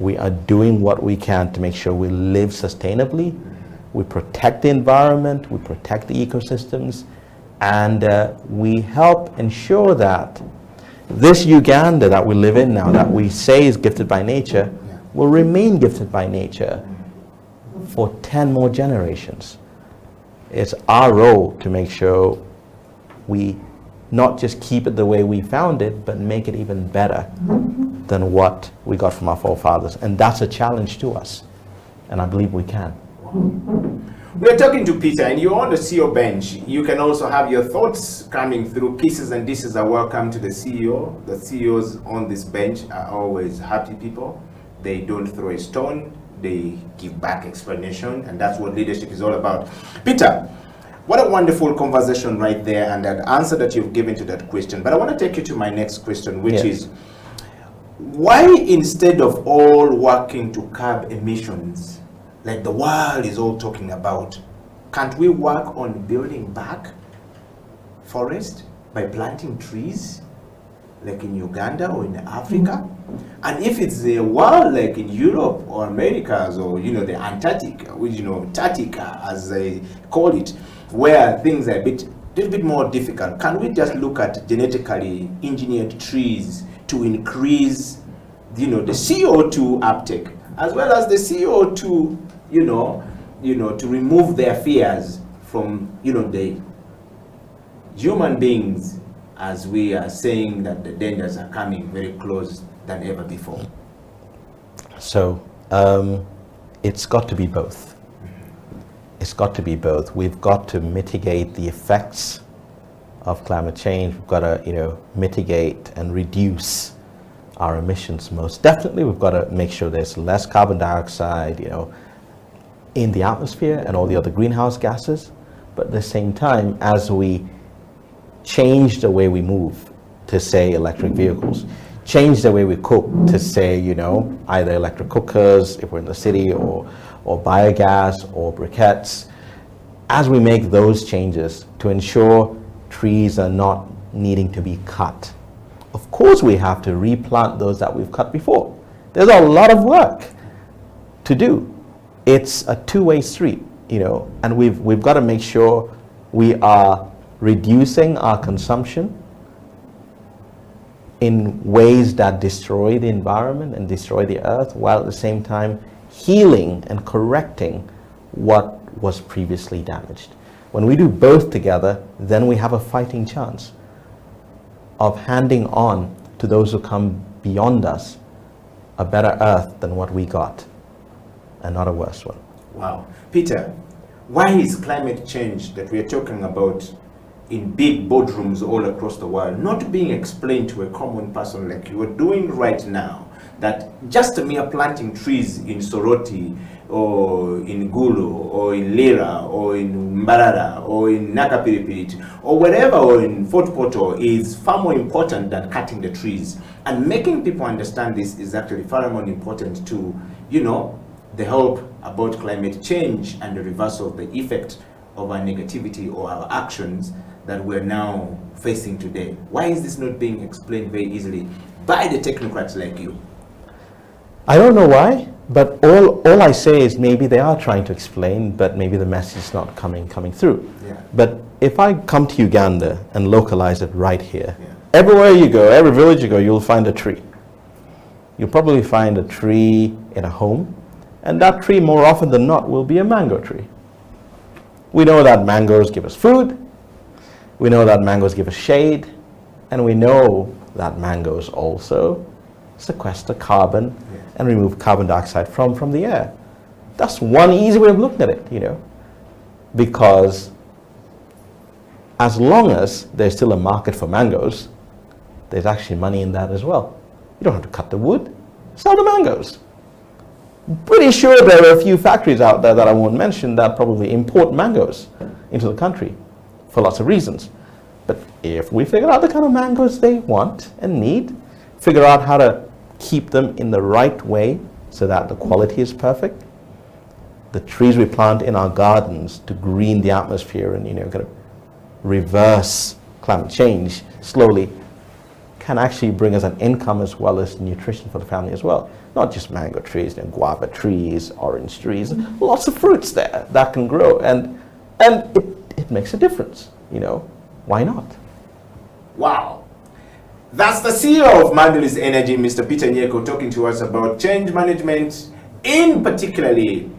we are doing what we can to make sure we live sustainably, we protect the environment, we protect the ecosystems, and we help ensure that this Uganda that we live in now, that we say is gifted by nature, will remain gifted by nature for 10 more generations. It's our role to make sure we not just keep it the way we found it, but make it even better than what we got from our forefathers. And that's a challenge to us. And I believe we can. We're talking to Peter, and you're on the CEO bench. You can also have your thoughts coming through. Kisses and dishes are welcome to the CEO. The CEOs on this bench are always happy people. They don't throw a stone. They give back explanation, and that's what leadership is all about. Peter, what a wonderful conversation right there, and that answer that you've given to that question. But I want to take you to my next question, which is, why instead of all working to curb emissions, like the world is all talking about, can't we work on building back forest by planting trees, like in Uganda or in Africa? And if it's the world, like in Europe or Americas, or, you know, the Antarctic, which, you know, Antarctica as they call it, where things are a little bit more difficult, can we just look at genetically engineered trees to increase, you know, the CO2 uptake, as well as the CO2, you know, to remove their fears from, you know, the human beings, as we are saying that the dangers are coming very close than ever before? So it's got to be both. It's got to be both. We've got to mitigate the effects of climate change. We've got to, mitigate and reduce our emissions. Most definitely, we've got to make sure there's less carbon dioxide, in the atmosphere and all the other greenhouse gases. But at the same time, as we change the way we move to, say, electric vehicles, change the way we cook to, say, either electric cookers if we're in the city, or biogas or briquettes, as we make those changes to ensure trees are not needing to be cut, of course we have to replant those that we've cut before. There's a lot of work to do. It's a two-way street, and we've got to make sure we are reducing our consumption in ways that destroy the environment and destroy the earth, while at the same time healing and correcting what was previously damaged. When we do both together, then we have a fighting chance of handing on to those who come beyond us a better earth than what we got, and not a worse one. Wow. Peter, why is climate change that we are talking about in big boardrooms all across the world not being explained to a common person like you are doing right now? That just a mere planting trees in Soroti, or in Gulu, or in Lira, or in Mbarara, or in Nakapiripit, or wherever, or in Fort Portal, is far more important than cutting the trees. And making people understand this is actually far more important to, the help about climate change and the reversal of the effect of our negativity or our actions that we're now facing today. Why is this not being explained very easily by the technocrats like you? I don't know why, but all I say is maybe they are trying to explain, but maybe the message is not coming through. Yeah. But if I come to Uganda and localize it right here, everywhere you go, every village you go, you'll find a tree. You'll probably find a tree in a home, and that tree more often than not will be a mango tree. We know that mangoes give us food, we know that mangoes give us shade, and we know that mangoes also sequester carbon and remove carbon dioxide from the air. That's one easy way of looking at it, because as long as there's still a market for mangoes, there's actually money in that as well. You don't have to cut the wood, sell the mangoes. Pretty sure there are a few factories out there that I won't mention that probably import mangoes into the country for lots of reasons. But if we figure out the kind of mangoes they want and need, figure out how to keep them in the right way so that the quality is perfect, the trees we plant in our gardens to green the atmosphere and kind of reverse climate change slowly can actually bring us an income as well as nutrition for the family as well. Not just mango trees, guava trees, orange trees, lots of fruits there that can grow, and it makes a difference. Why not? Wow. That's the CEO of Mandulis Energy, Mr. Peter Nyeko, talking to us about change management, in particularly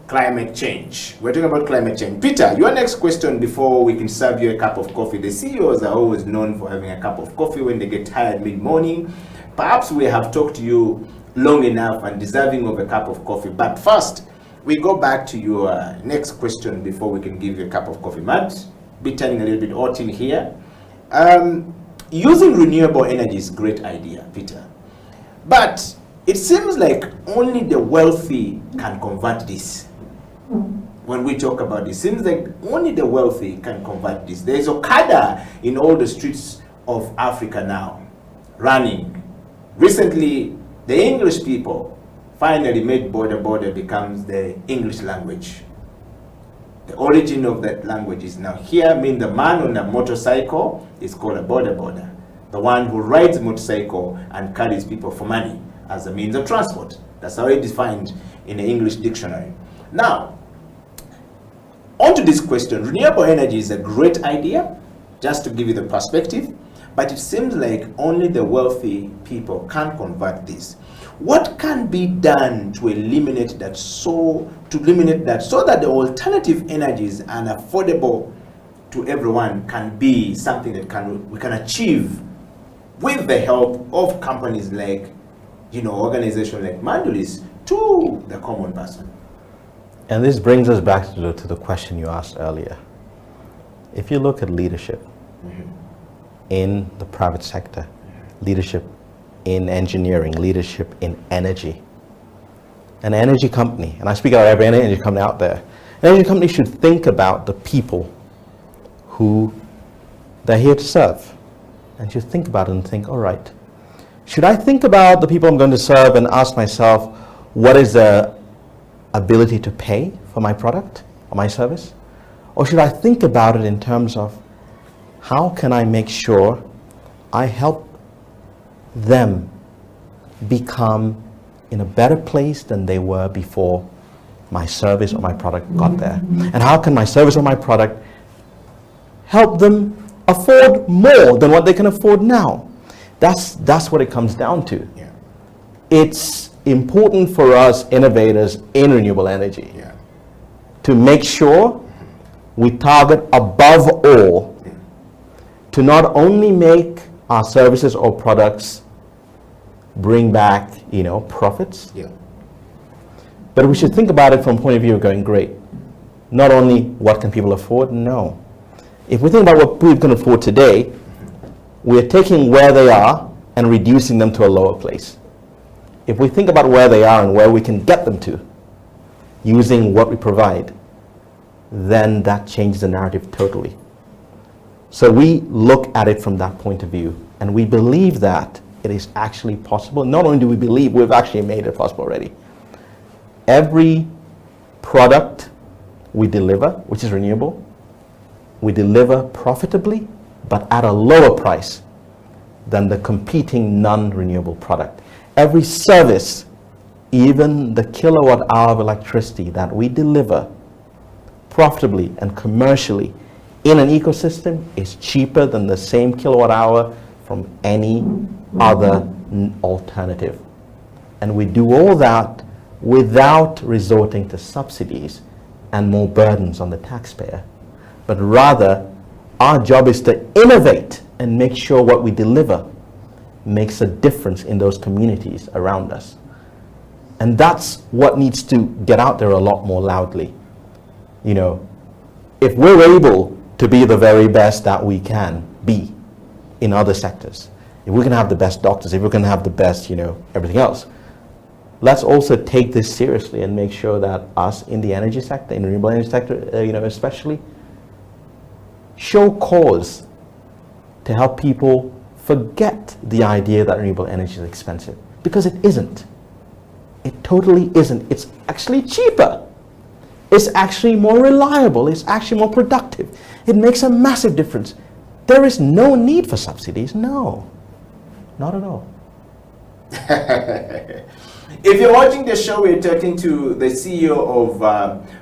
climate change. We're talking about climate change. Peter, your next question before we can serve you a cup of coffee. The CEOs are always known for having a cup of coffee when they get tired mid-morning. Perhaps we have talked to you long enough and deserving of a cup of coffee. But first, we go back to your next question before we can give you a cup of coffee. Matt, be turning a little bit hot in here. Using renewable energy is a great idea, Peter. But it seems like only the wealthy can convert this. When we talk about this, it seems like only the wealthy can convert this. There is Okada in all the streets of Africa now, running. Recently, the English people finally made border becomes the English language. The origin of that language is now here, meaning the man on a motorcycle is called a border. The one who rides a motorcycle and carries people for money as a means of transport. That's how it's defined in the English dictionary. Now, on to this question. Renewable energy is a great idea, just to give you the perspective, but it seems like only the wealthy people can convert this. What can be done to eliminate that so that the alternative energies and affordable to everyone can be something that we can achieve with the help of companies like, organizations like Mandulis to the common person? And this brings us back to the question you asked earlier. If you look at leadership, in the private sector, leadership in engineering, leadership in energy. An energy company, and I speak about every energy company out there, an energy company should think about the people who they're here to serve. And should think about it and think, all right, should I think about the people I'm going to serve and ask myself, what is the ability to pay for my product or my service? Or should I think about it in terms of how can I make sure I help them become in a better place than they were before my service or my product got there? And how can my service or my product help them afford more than what they can afford now? That's what it comes down to. Yeah. It's important for us innovators in renewable energy to make sure we target above all to not only make our services or products bring back, profits, but we should think about it from a point of view of going, great, not only what can people afford, no. If we think about what people can afford today, we're taking where they are and reducing them to a lower place. If we think about where they are and where we can get them to using what we provide, then that changes the narrative totally. So we look at it from that point of view, and we believe that it is actually possible. Not only do we believe, we've actually made it possible already. Every product we deliver, which is renewable, we deliver profitably, but at a lower price than the competing non-renewable product. Every service, even the kilowatt hour of electricity that we deliver profitably and commercially in an ecosystem is cheaper than the same kilowatt hour from any other alternative. And we do all that without resorting to subsidies and more burdens on the taxpayer. But rather, our job is to innovate and make sure what we deliver makes a difference in those communities around us. And that's what needs to get out there a lot more loudly. If we're able to be the very best that we can be in other sectors, if we can have the best doctors, if we can have the best, everything else, let's also take this seriously and make sure that us in the energy sector, in the renewable energy sector, especially, show cause to help people forget the idea that renewable energy is expensive, because it isn't. It totally isn't. It's actually cheaper. It's actually more reliable. It's actually more productive. It makes a massive difference. There is no need for subsidies. No, not at all. If you're watching the show, we're talking to the CEO of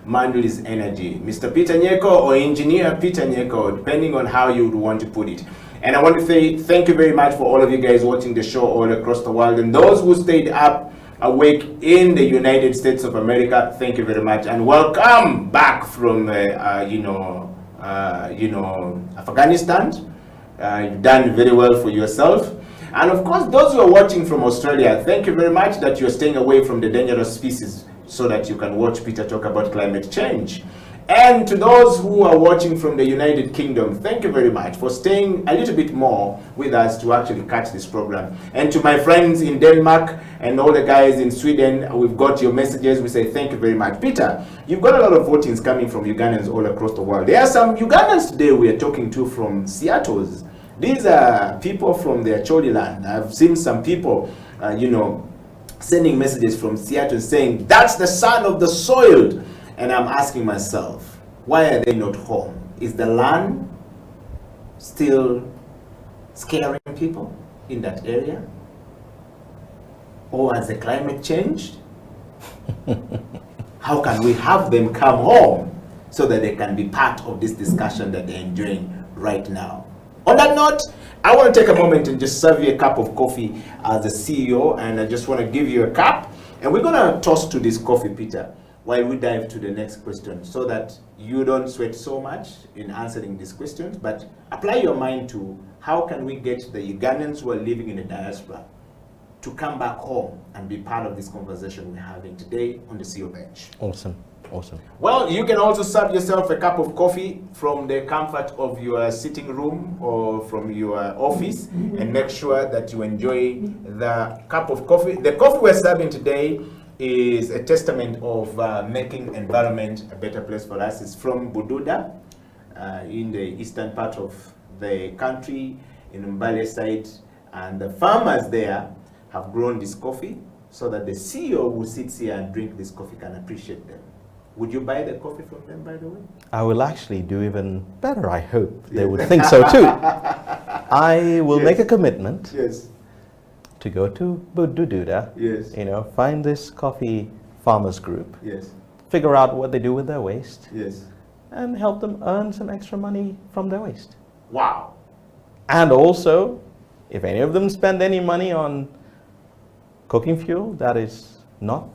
Mandulis Energy, Mr. Peter Nyeko, or Engineer Peter Nyeko, depending on how you would want to put it. And I want to say thank you very much for all of you guys watching the show all across the world, and those who stayed up awake in the United States of America, thank you very much, and welcome back from Afghanistan. You've done very well for yourself. And of course, those who are watching from Australia, thank you very much that you're staying away from the dangerous species so that you can watch Peter talk about climate change. And to those who are watching from the United Kingdom, thank you very much for staying a little bit more with us to actually catch this program. And to my friends in Denmark and all the guys in Sweden, we've got your messages. We say thank you very much. Peter, you've got a lot of votings coming from Ugandans all across the world. There are some Ugandans today we are talking to from Seattle. These are people from their Choli land. I've seen some people, sending messages from Seattle saying, that's the son of the soil. And I'm asking myself, why are they not home? Is the land still scaring people in that area? Or has the climate changed? How can we have them come home so that they can be part of this discussion that they're enjoying right now? On that note, I want to take a moment and just serve you a cup of coffee as the CEO, and I just want to give you a cup. And we're going to toast to this coffee, Peter, while we dive to the next question, so that you don't sweat so much in answering these questions, but apply your mind to how can we get the Ugandans who are living in the diaspora to come back home and be part of this conversation we're having today on the CEO Bench. Awesome. Awesome. Well, you can also serve yourself a cup of coffee from the comfort of your sitting room or from your office, and make sure that you enjoy the cup of coffee. The coffee we're serving today is a testament of making environment a better place for us. It's from Bududa in the eastern part of the country, in Mbale side, and the farmers there have grown this coffee so that the CEO who sits here and drink this coffee can appreciate them. Would you buy the coffee from them, by the way? I will actually do even better, I hope. They would think so too. I will make a commitment to go to Bududa, find this coffee farmers group, figure out what they do with their waste, and help them earn some extra money from their waste. Wow. And also, if any of them spend any money on cooking fuel that is not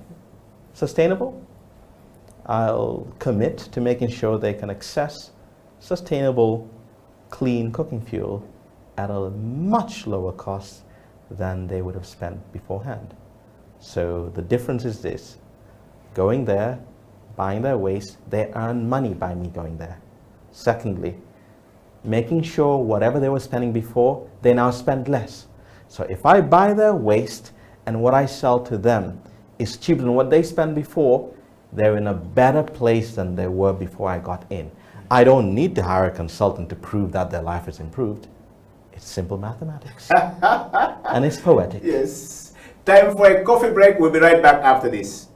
sustainable, I'll commit to making sure they can access sustainable, clean cooking fuel at a much lower cost than they would have spent beforehand. So the difference is this: going there, buying their waste, they earn money by me going there. Secondly, making sure whatever they were spending before, they now spend less. So if I buy their waste and what I sell to them is cheaper than what they spent before, they're in a better place than they were before I got in. I don't need to hire a consultant to prove that their life is improved. It's simple mathematics. And it's poetic. Yes. Time for a coffee break. We'll be right back after this.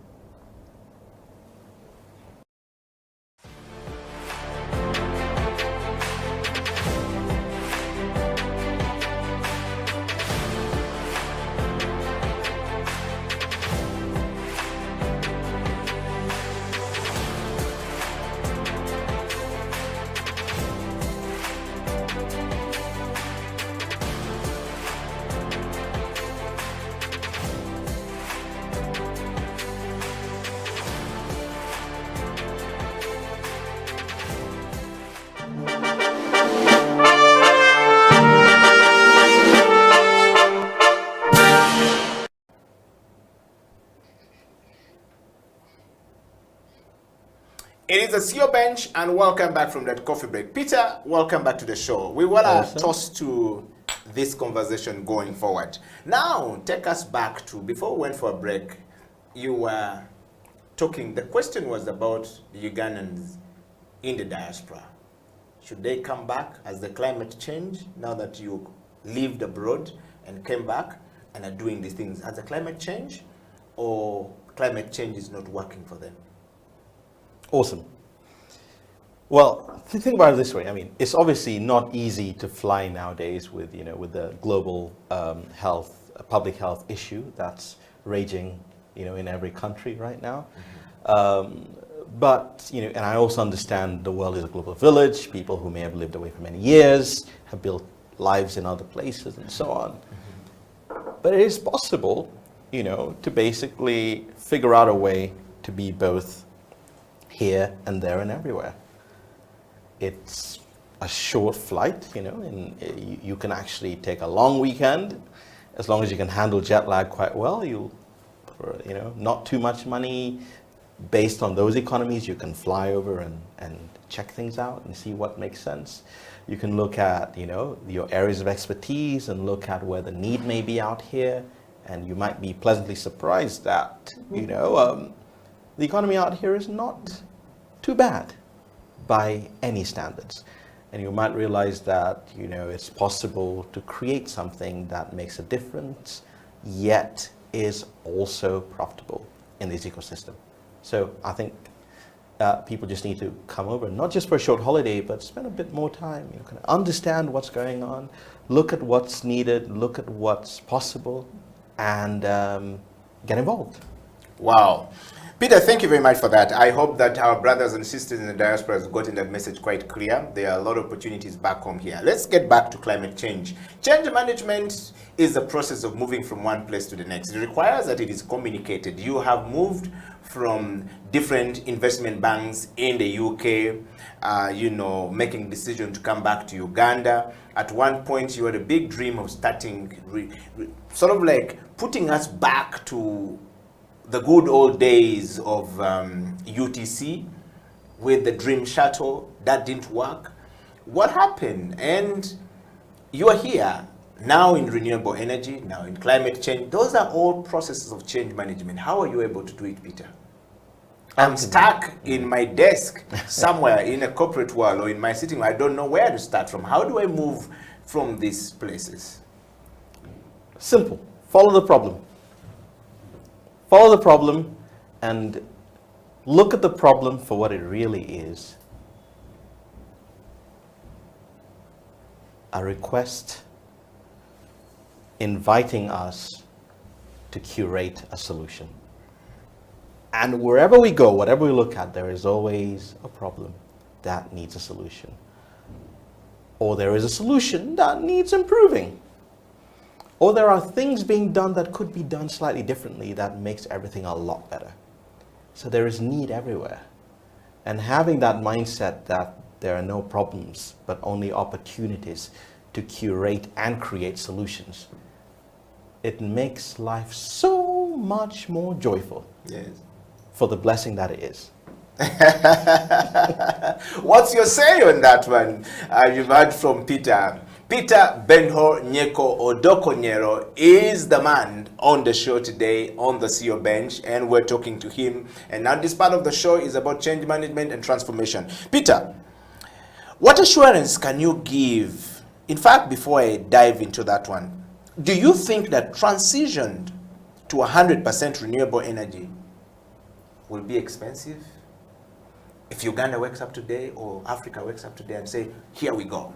It is a CEO Bench, and welcome back from that coffee break. Peter, welcome back to the show. We want to toss to this conversation going forward. Now, take us back to, before we went for a break, you were talking, the question was about the Ugandans in the diaspora. Should they come back as the climate change, now that you lived abroad and came back and are doing these things? Has the climate change, or climate change is not working for them? Awesome. Well, think about it this way. I mean, it's obviously not easy to fly nowadays with, with the global public health issue that's raging, in every country right now. But, and I also understand the world is a global village. People who may have lived away for many years have built lives in other places and so on. But it is possible, to basically figure out a way to be both here and there and everywhere. It's a short flight, and you can actually take a long weekend as long as you can handle jet lag quite well. For not too much money, based on those economies, you can fly over and check things out and see what makes sense. You can look at your areas of expertise and look at where the need may be out here, and you might be pleasantly surprised that the economy out here is not too bad by any standards. And you might realize that, it's possible to create something that makes a difference, yet is also profitable in this ecosystem. So I think people just need to come over, not just for a short holiday, but spend a bit more time, kind of understand what's going on, look at what's needed, look at what's possible, and get involved. Wow. Peter, thank you very much for that. I hope that our brothers and sisters in the diaspora have gotten that message quite clear. There are a lot of opportunities back home here. Let's get back to climate change. Change management is the process of moving from one place to the next. It requires that it is communicated. You have moved from different investment banks in the UK, making decision to come back to Uganda. At one point, you had a big dream of starting, sort of like putting us back to the good old days of UTC with the Dream Shuttle. That didn't work. What happened? And you are here now in renewable energy, now in climate change. Those are all processes of change management. How are you able to do it, Peter? I'm stuck in my desk somewhere in a corporate world or in my sitting room. I don't know where to start from. How do I move from these places? Simple. Follow the problem. Follow the problem and look at the problem for what it really is. A request inviting us to curate a solution. And wherever we go, whatever we look at, there is always a problem that needs a solution. Or there is a solution that needs improving. Or there are things being done that could be done slightly differently that makes everything a lot better. So there is need everywhere. And having that mindset that there are no problems, but only opportunities to curate and create solutions, it makes life so much more joyful. Yes. For the blessing that it is. What's your say on that one? You've heard from Peter. Peter BenHur Nyeko Odokonyero is the man on the show today on the CEO Bench, and we're talking to him. And now this part of the show is about change management and transformation. Peter, what assurance can you give? In fact, before I dive into that one, do you think that transition to 100% renewable energy will be expensive? If Uganda wakes up today or Africa wakes up today and say, here we go.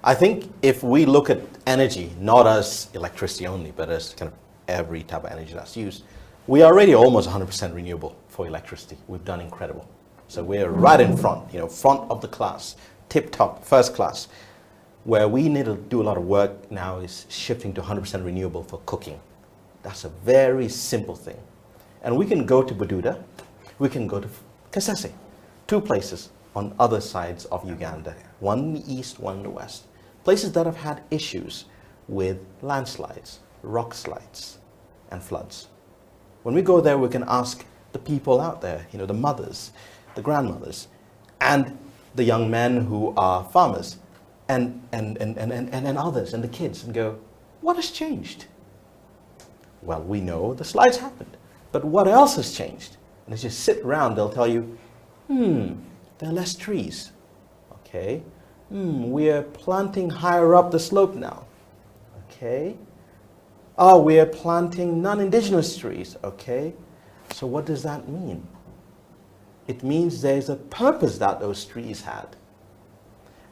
I think if we look at energy, not as electricity only, but as kind of every type of energy that's used, we are already almost 100% renewable for electricity. We've done incredible. So we're right in front, front of the class, tip top, first class. Where we need to do a lot of work now is shifting to 100% renewable for cooking. That's a very simple thing. And we can go to Bududa, we can go to Kasese, 2 places on other sides of Uganda, one in the east, one in the west. Places that have had issues with landslides, rock slides, and floods. When we go there, we can ask the people out there, the mothers, the grandmothers, and the young men who are farmers, and others, and the kids, and go, what has changed? Well, we know the slides happened, but what else has changed? And as you sit around, they'll tell you, there are less trees. Okay. We're planting higher up the slope now. Okay. Oh, we're planting non-indigenous trees. Okay. So what does that mean? It means there's a purpose that those trees had.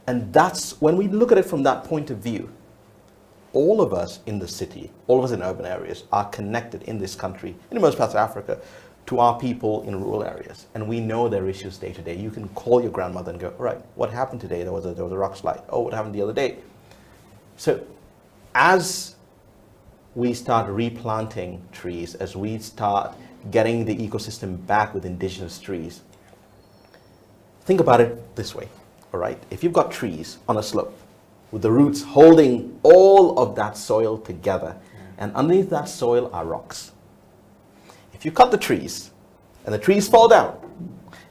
And that's, when we look at it from that point of view, all of us in the city, all of us in urban areas are connected in this country, in most parts of Africa, to our people in rural areas. And we know their issues day to day. You can call your grandmother and go, all right, what happened today? There was a rock slide. Oh, what happened the other day? So as we start replanting trees, as we start getting the ecosystem back with indigenous trees, think about it this way, all right? If you've got trees on a slope with the roots holding all of that soil together, and underneath that soil are rocks. If you cut the trees, and the trees fall down,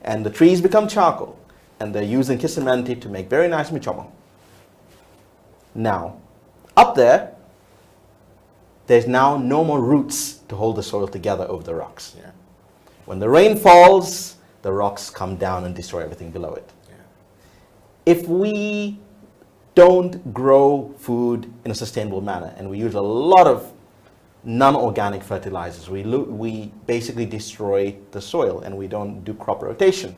and the trees become charcoal, and they're used in Kisimenti to make very nice michomo. Now, up there, there's now no more roots to hold the soil together over the rocks. Yeah. When the rain falls, the rocks come down and destroy everything below it. Yeah. If we don't grow food in a sustainable manner, and we use a lot of non-organic fertilizers, we basically destroy the soil, and we don't do crop rotation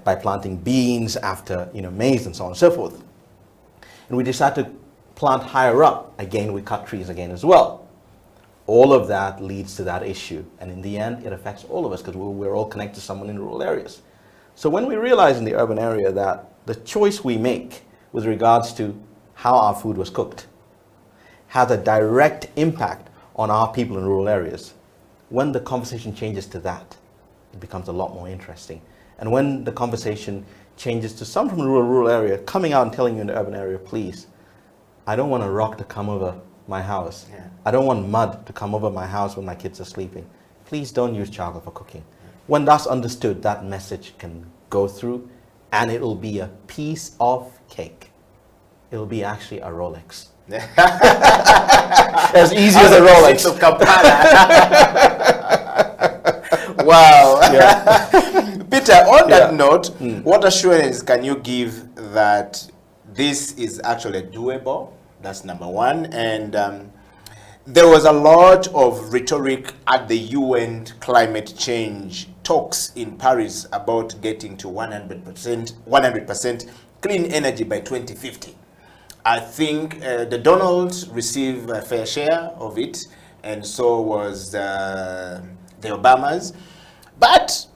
by planting beans after maize and so on and so forth. And we decide to plant higher up, again we cut trees again as well. all of that leads to that issue. And in the end, it affects all of us because we're all connected to someone in rural areas. So when we realize in the urban area that the choice we make with regards to how our food was cooked has a direct impact on our people in rural areas, when the conversation changes to that, it becomes a lot more interesting. And when the conversation changes to some from the rural area coming out and telling you in the urban area, please, I don't want a rock to come over my house. Yeah. I don't want mud to come over my house when my kids are sleeping. Please don't use charcoal for cooking. When that's understood, that message can go through and it'll be a piece of cake. It'll be actually a Rolex. As easy as a Rolex. Of Kampala. Wow. Yeah. Peter, on that Yeah. note, what assurance can you give that this is actually doable? That's number one. And there was a lot of rhetoric at the UN climate change talks in Paris about getting to 100% clean energy by 2050. I think the Donalds received a fair share of it, and so was the Obamas. But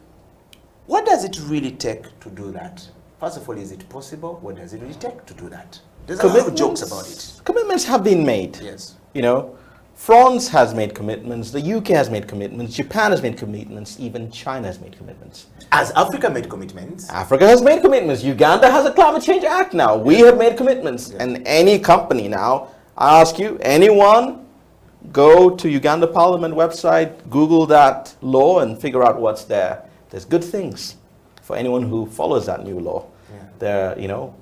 what does it really take to do that? First of all, is it possible? What does it really take to do that? There's a lot of jokes about it. Commitments have been made. Yes. You know, France has made commitments, the UK has made commitments, Japan has made commitments, even China has made commitments. Has Africa made commitments? Africa has made commitments. Uganda has a climate change act now. We have made commitments. Yeah. And any company now, I ask you, anyone, go to Uganda Parliament website, Google that law and figure out what's there. There's good things for anyone who follows that new law. Yeah. There are, you know,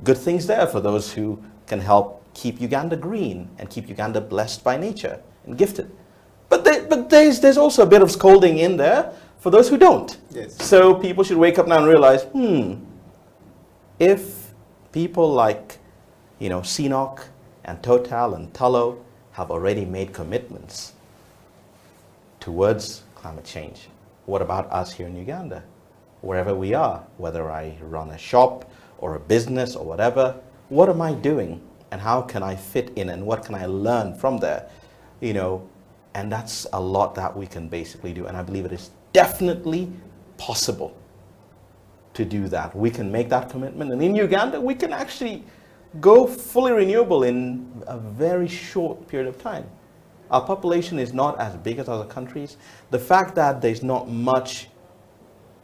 good things there for those who can help keep Uganda green and keep Uganda blessed by nature and gifted. But there's also a bit of scolding in there for those who don't. Yes. So people should wake up now and realize, if people like, you know, CNOOC and Total and Tullow have already made commitments towards climate change, what about us here in Uganda? Wherever we are, whether I run a shop or a business or whatever, what am I doing? And how can I fit in and what can I learn from there? You know, and that's a lot that we can basically do. And I believe it is definitely possible to do that. We can make that commitment. And in Uganda, we can actually go fully renewable in a very short period of time. Our population is not as big as other countries. The fact that there's not much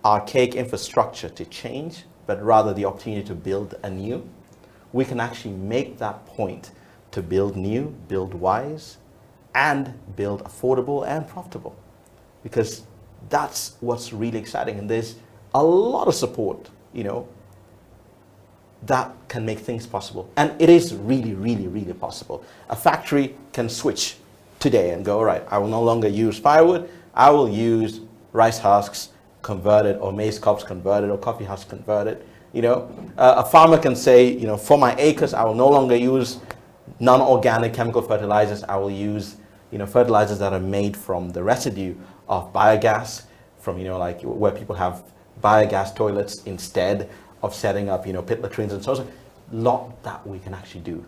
archaic infrastructure to change, but rather the opportunity to build anew, we can actually make that point to build new, build wise, and build affordable and profitable. Because that's what's really exciting. And there's a lot of support, you know, that can make things possible. And it is really, really, really possible. A factory can switch today and go, all right, I will no longer use firewood, I will use rice husks converted or maize cobs converted or coffee husks converted. You know, a farmer can say, you know, for my acres, I will no longer use non-organic chemical fertilizers. I will use, you know, fertilizers that are made from the residue of biogas, from, you know, like where people have biogas toilets instead of setting up, you know, pit latrines and so on. A lot that we can actually do.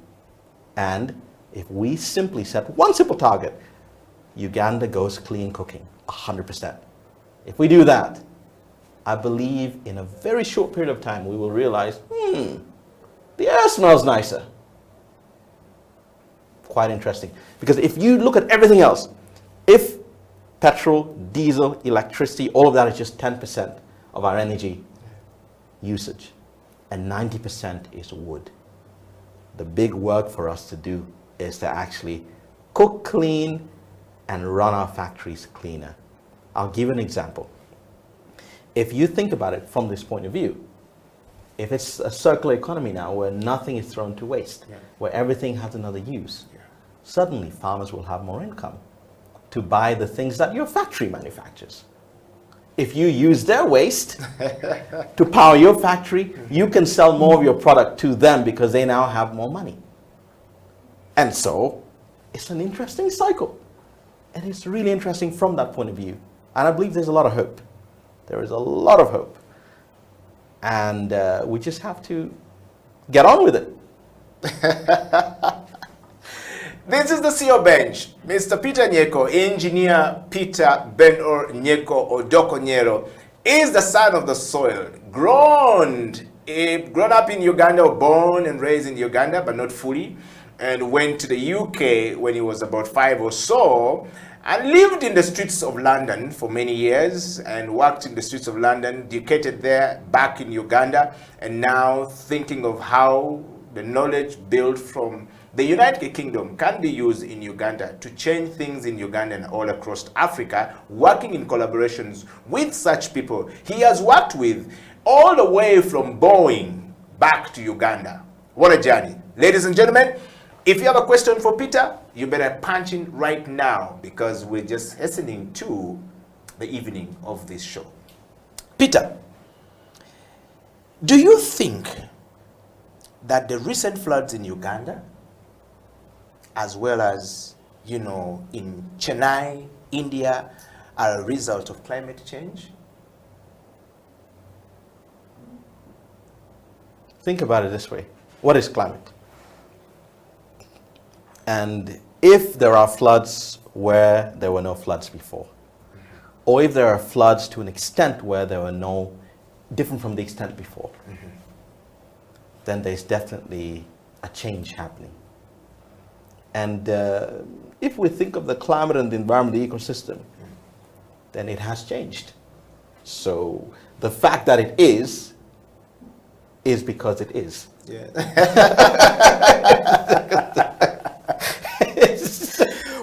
And if we simply set one simple target, Uganda goes clean cooking, 100%. If we do that, I believe in a very short period of time, we will realize, the air smells nicer. Quite interesting. Because if you look at everything else, if petrol, diesel, electricity, all of that is just 10% of our energy usage, and 90% is wood. The big work for us to do is to actually cook clean and run our factories cleaner. I'll give an example. If you think about it from this point of view, if it's a circular economy now where nothing is thrown to waste, where everything has another use, suddenly farmers will have more income to buy the things that your factory manufactures. If you use their waste to power your factory, you can sell more of your product to them because they now have more money. And so it's an interesting cycle. And it's really interesting from that point of view. And I believe there's a lot of hope. There is a lot of hope. And we just have to get on with it. This is the CEO Bench. Mr. Peter Nyeko, engineer Peter BenHur Nyeko Odokonyero, is the son of the soil, grown up in Uganda, or born and raised in Uganda, but not fully, and went to the UK when he was about 5 or so, and lived in the streets of London for many years, and worked in the streets of London, educated there, back in Uganda, and now thinking of how the knowledge built from the United Kingdom can be used in Uganda to change things in Uganda and all across Africa, working in collaborations with such people he has worked with all the way from Boeing back to Uganda. What a journey. Ladies and gentlemen, if you have a question for Peter, you better punch in right now, because we're just hastening to the evening of this show. Peter, do you think that the recent floods in Uganda, as well as, you know, in Chennai, India, are a result of climate change? Think about it this way. What is climate? And if there are floods where there were no floods before, or if there are floods to an extent where there were no, different from the extent before, then there's definitely a change happening. And if we think of the climate and the environment, the ecosystem, then it has changed. So the fact that it is because it is. Yeah.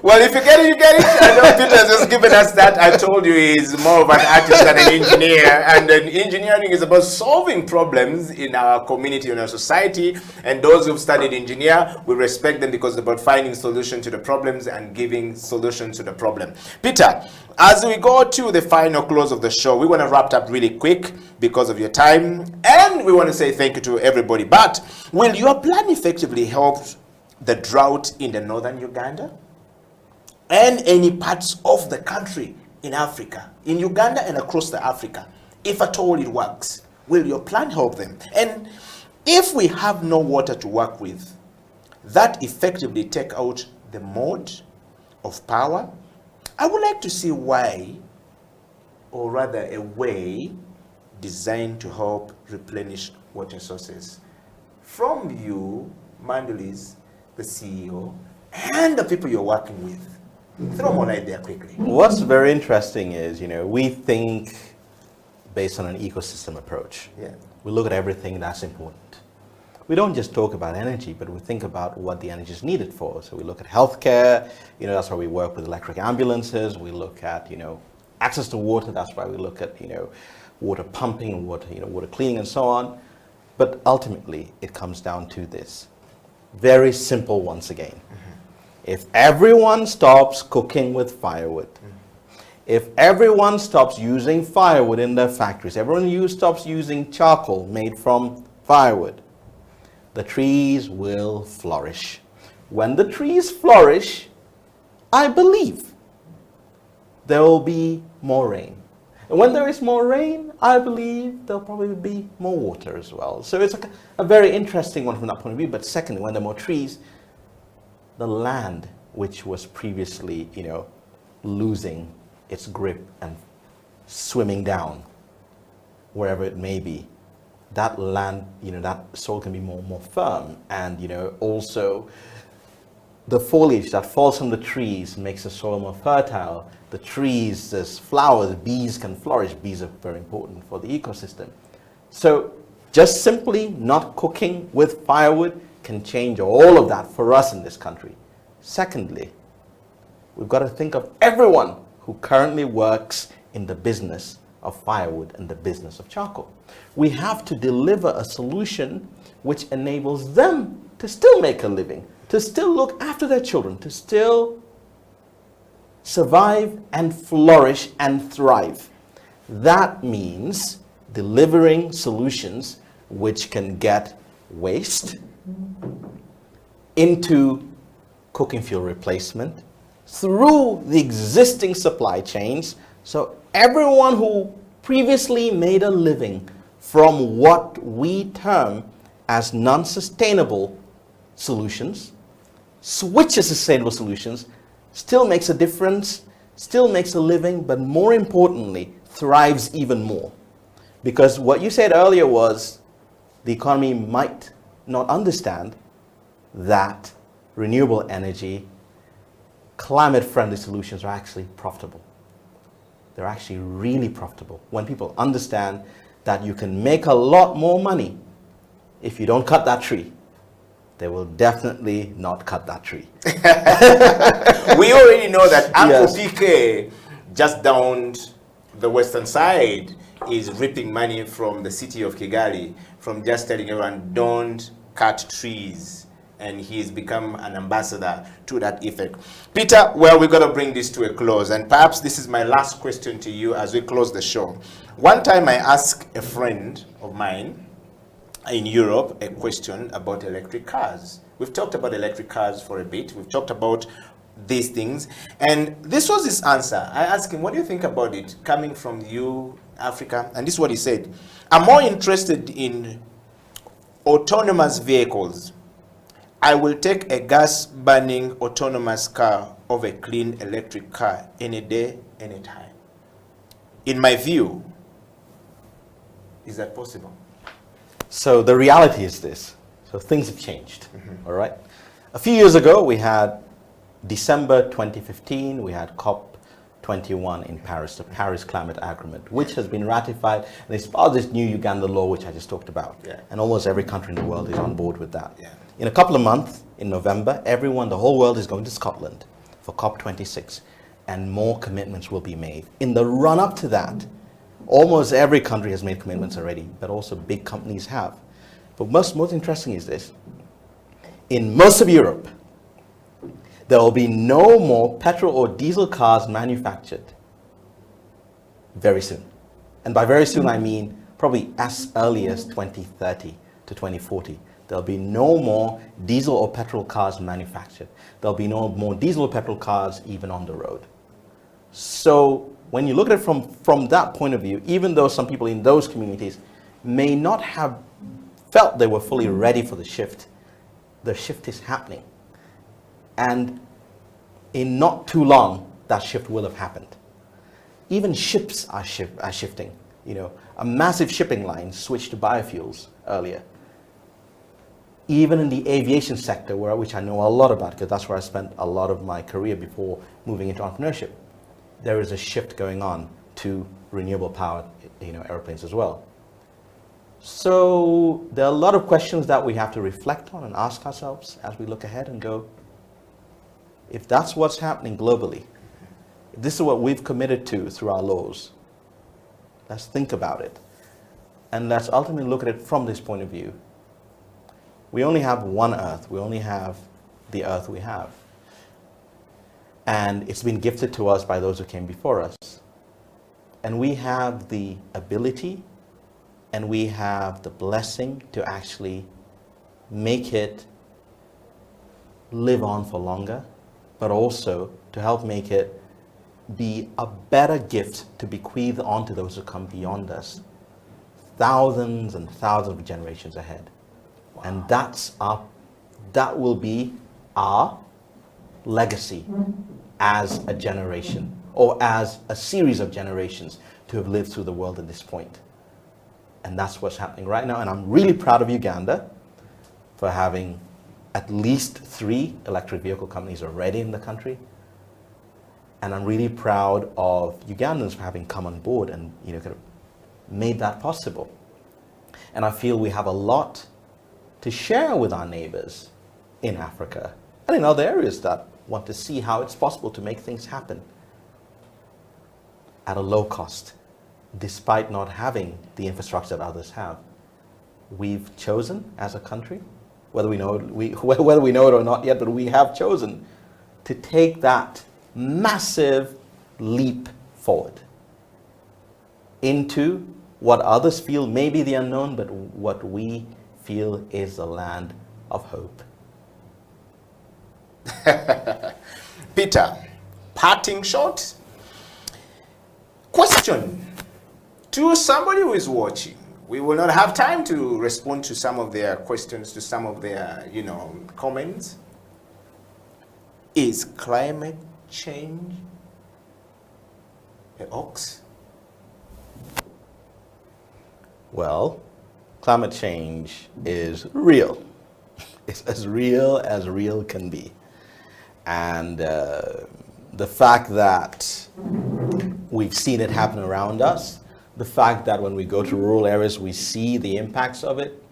Well, if you get it, you get it. I know Peter's just given us that. I told you he's more of an artist than an engineer. And then engineering is about solving problems in our community, in our society. And those who've studied engineer, we respect them because it's about finding solutions to the problems and giving solutions to the problem. Peter, as we go to the final close of the show, we want to wrap up really quick because of your time. And we want to say thank you to everybody. But will your plan effectively help the drought in the northern Uganda and any parts of the country in Africa, in Uganda and across the Africa? If at all it works, will your plan help them? And if we have no water to work with, that effectively take out the mode of power, I would like to see why, or rather a way designed to help replenish water sources. From you, Mandulis, the CEO, and the people you're working with. Throw more light there quickly. What's very interesting is, you know, we think based on an ecosystem approach. Yeah. We look at everything that's important. We don't just talk about energy, but we think about what the energy is needed for. So we look at healthcare, you know, that's why we work with electric ambulances. We look at, you know, access to water. That's why we look at, you know, water pumping, water, you know, water cleaning and so on. But ultimately, it comes down to this. Very simple once again. If everyone stops cooking with firewood, if everyone stops using firewood in their factories, everyone stops using charcoal made from firewood, the trees will flourish. When the trees flourish, I believe there will be more rain. And when there is more rain, I believe there'll probably be more water as well. So it's a very interesting one from that point of view. But secondly, when there are more trees, the land, which was previously, you know, losing its grip and swimming down, wherever it may be, that land, you know, that soil can be more firm. And, you know, also the foliage that falls from the trees makes the soil more fertile. The trees, there's flowers, bees can flourish. Bees are very important for the ecosystem. So just simply not cooking with firewood can change all of that for us in this country. Secondly, we've got to think of everyone who currently works in the business of firewood and the business of charcoal. We have to deliver a solution which enables them to still make a living, to still look after their children, to still survive and flourish and thrive. That means delivering solutions which can get waste into cooking fuel replacement through the existing supply chains. So everyone who previously made a living from what we term as non-sustainable solutions switches to sustainable solutions, still makes a difference, still makes a living, but more importantly, thrives even more. Because what you said earlier was the economy might not understand that renewable energy, climate-friendly solutions are actually profitable. They're actually really profitable. When people understand that you can make a lot more money if you don't cut that tree, they will definitely not cut that tree. We already know that Uncle Yes. PK, just down the western side, is reaping money from the city of Kigali from just telling everyone, don't cut trees. And he's become an ambassador to that effect. Peter, well, we're going to bring this to a close. And perhaps this is my last question to you as we close the show. One time I asked a friend of mine in Europe a question about electric cars. We've talked about electric cars for a bit. We've talked about these things. And this was his answer. I asked him, what do you think about it coming from you, Africa? And this is what he said. I'm more interested in autonomous vehicles. I will take a gas-burning autonomous car over a clean electric car any day, any time. In my view, is that possible? So the reality is this. So things have changed, all right? A few years ago, we had December 2015, we had COP21 in Paris, the Paris Climate Agreement, which has been ratified, and it's part of this new Uganda law, which I just talked about. Yeah. And almost every country in the world is on board with that. Yeah. In a couple of months, in November, the whole world is going to Scotland for COP26, and more commitments will be made. In the run-up to that, almost every country has made commitments already, but also big companies have. But most interesting is this. In most of Europe, there will be no more petrol or diesel cars manufactured very soon. And by very soon, I mean probably as early as 2030 to 2040. There'll be no more diesel or petrol cars manufactured. There'll be no more diesel or petrol cars even on the road. So when you look at it from that point of view, even though some people in those communities may not have felt they were fully ready for the shift is happening. And in not too long, that shift will have happened. Even ships are shifting. You know, a massive shipping line switched to biofuels earlier. Even in the aviation sector, which I know a lot about, because that's where I spent a lot of my career before moving into entrepreneurship, there is a shift going on to renewable powered, airplanes as well. So there are a lot of questions that we have to reflect on and ask ourselves as we look ahead and go, if that's what's happening globally, if this is what we've committed to through our laws, let's think about it. And let's ultimately look at it from this point of view. We only have one Earth. We only have the Earth we have. And it's been gifted to us by those who came before us. And we have the ability and we have the blessing to actually make it live on for longer, but also to help make it be a better gift to bequeath onto those who come beyond us, thousands and thousands of generations ahead. Wow. And that will be our legacy as a generation, or as a series of generations to have lived through the world at this point. And that's what's happening right now. And I'm really proud of Uganda for having at least 3 electric vehicle companies already in the country. And I'm really proud of Ugandans for having come on board and kind of made that possible. And I feel we have a lot to share with our neighbors in Africa and in other areas that want to see how it's possible to make things happen at a low cost, despite not having the infrastructure that others have. We've chosen as a country, whether we know it or not yet, but we have chosen to take that massive leap forward into what others feel may be the unknown, but what we feel is the land of hope. Peter, parting shot. Question to somebody who is watching. We will not have time to respond to some of their questions, to some of their, comments. Is climate change a hoax? Well, climate change is real. It's as real can be. And the fact that we've seen it happen around us, the fact that when we go to rural areas we see the impacts of it,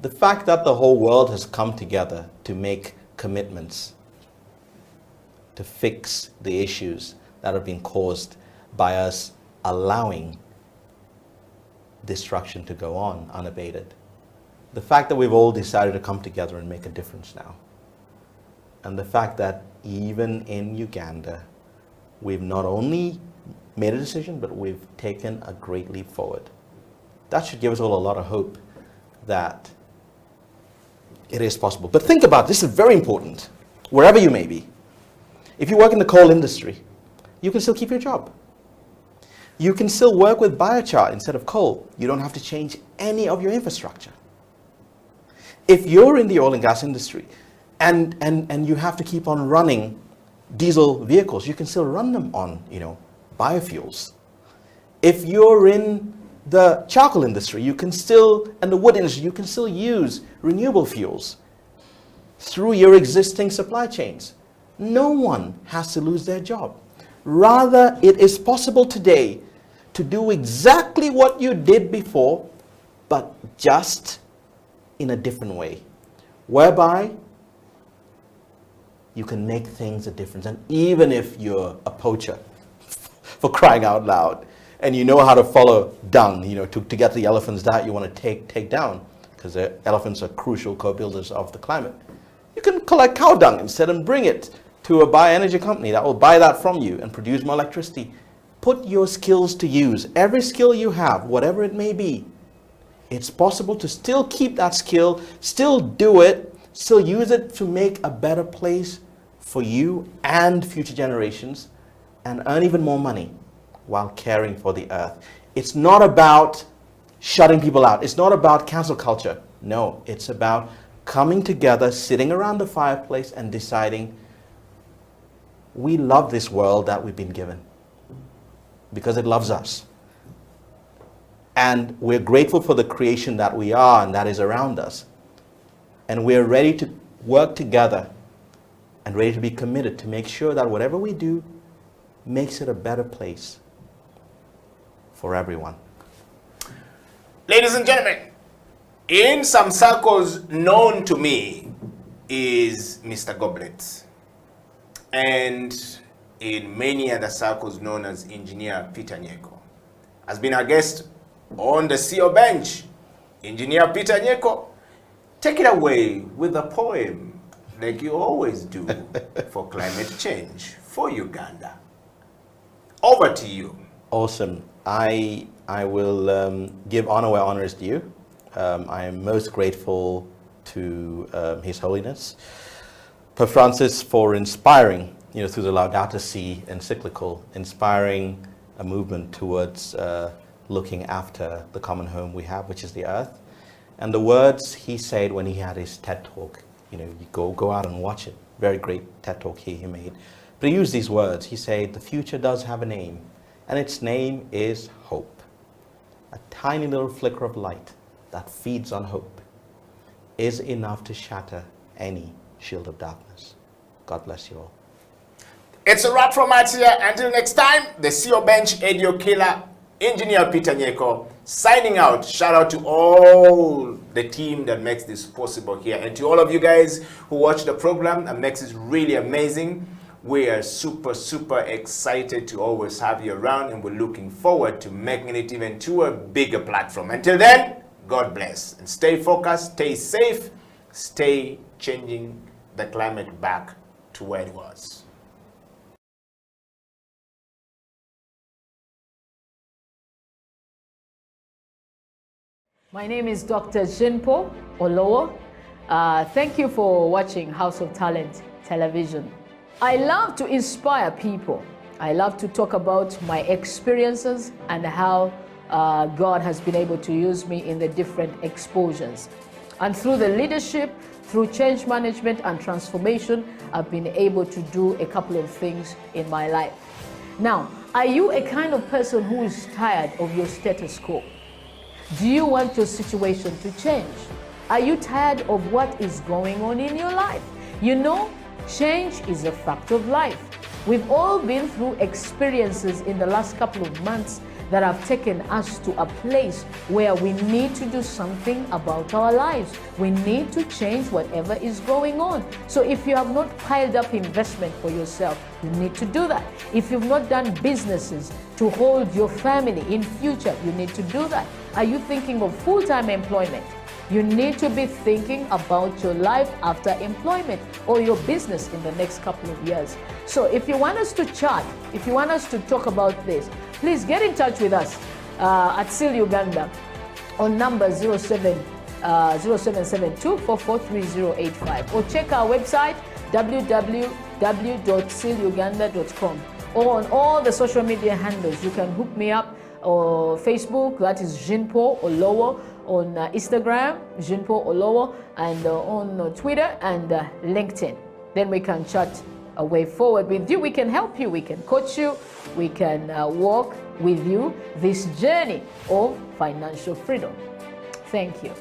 the fact that the whole world has come together to make commitments to fix the issues that have been caused by us allowing destruction to go on unabated. The fact that we've all decided to come together and make a difference now. And the fact that even in Uganda, we've not only made a decision, but we've taken a great leap forward. That should give us all a lot of hope that it is possible. But think about this, is very important, wherever you may be. If you work in the coal industry, you can still keep your job. You can still work with biochar instead of coal. You don't have to change any of your infrastructure. If you're in the oil and gas industry and you have to keep on running diesel vehicles, you can still run them on, biofuels. If you're in the charcoal industry, you can still, and the wood industry, you can still use renewable fuels through your existing supply chains. No one has to lose their job. Rather, it is possible today to do exactly what you did before, but just in a different way, whereby you can make things a difference. And even if you're a poacher, for crying out loud, and you know how to follow dung, to get the elephants that you want to take down, because the elephants are crucial co-builders of the climate. You can collect cow dung instead and bring it to a bioenergy company that will buy that from you and produce more electricity. Put your skills to use. Every skill you have, whatever it may be, it's possible to still keep that skill, still do it, still use it to make a better place for you and future generations, and earn even more money while caring for the earth. It's not about shutting people out. It's not about cancel culture. No, it's about coming together, sitting around the fireplace and deciding we love this world that we've been given because it loves us. And we're grateful for the creation that we are and that is around us. And we're ready to work together and ready to be committed to make sure that whatever we do makes it a better place for everyone. Ladies and gentlemen, in some circles known to me is Mr. Goblet, and in many other circles known as Engineer Peter Nyeko. Has been our guest on the CEO bench. Engineer Peter Nyeko, take it away with a poem like you always do for climate change for Uganda. Over to you. Awesome. I will give honor where honor is due. I am most grateful to His Holiness Pope Francis for inspiring, through the Laudato Si encyclical, inspiring a movement towards looking after the common home we have, which is the earth. And the words he said when he had his TED talk, you go out and watch it. Very great TED talk he made. But he used these words. He said, the future does have a name, and its name is hope. A tiny little flicker of light that feeds on hope is enough to shatter any shield of darkness. God bless you all. It's a wrap from us here. Until next time, the CEO bench, Eddie Okila, Engineer Peter Nyeko, signing out. Shout out to all the team that makes this possible here, and to all of you guys who watch the program and makes it really amazing. We are super, super excited to always have you around, and we're looking forward to making it even to a bigger platform. Until then, God bless, and stay focused, stay safe, stay changing the climate back to where it was. My name is Dr. Jinpo Olowo. Thank you for watching House of Talent Television. I love to inspire people. I love to talk about my experiences and how God has been able to use me in the different exposures. And through the leadership, through change management and transformation, I've been able to do a couple of things in my life. Now, are you a kind of person who is tired of your status quo? Do you want your situation to change? Are you tired of what is going on in your life? You know, change is a fact of life. We've all been through experiences in the last couple of months that have taken us to a place where we need to do something about our lives. We need to change whatever is going on. So if you have not piled up investment for yourself, you need to do that. If you've not done businesses to hold your family in future, you need to do that. Are you thinking of full-time employment? You need to be thinking about your life after employment or your business in the next couple of years. So if you want us to chat, if you want us to talk about this, please get in touch with us at SEAL Uganda on number 0772443085, or check our website www.sealuganda.com, or on all the social media handles. You can hook me up or Facebook, that is Jinpo Olowo, on Instagram, Jinpo Olowo, and on Twitter and LinkedIn. Then we can chat a way forward with you. We can help you, we can coach you, we can walk with you this journey of financial freedom. Thank you.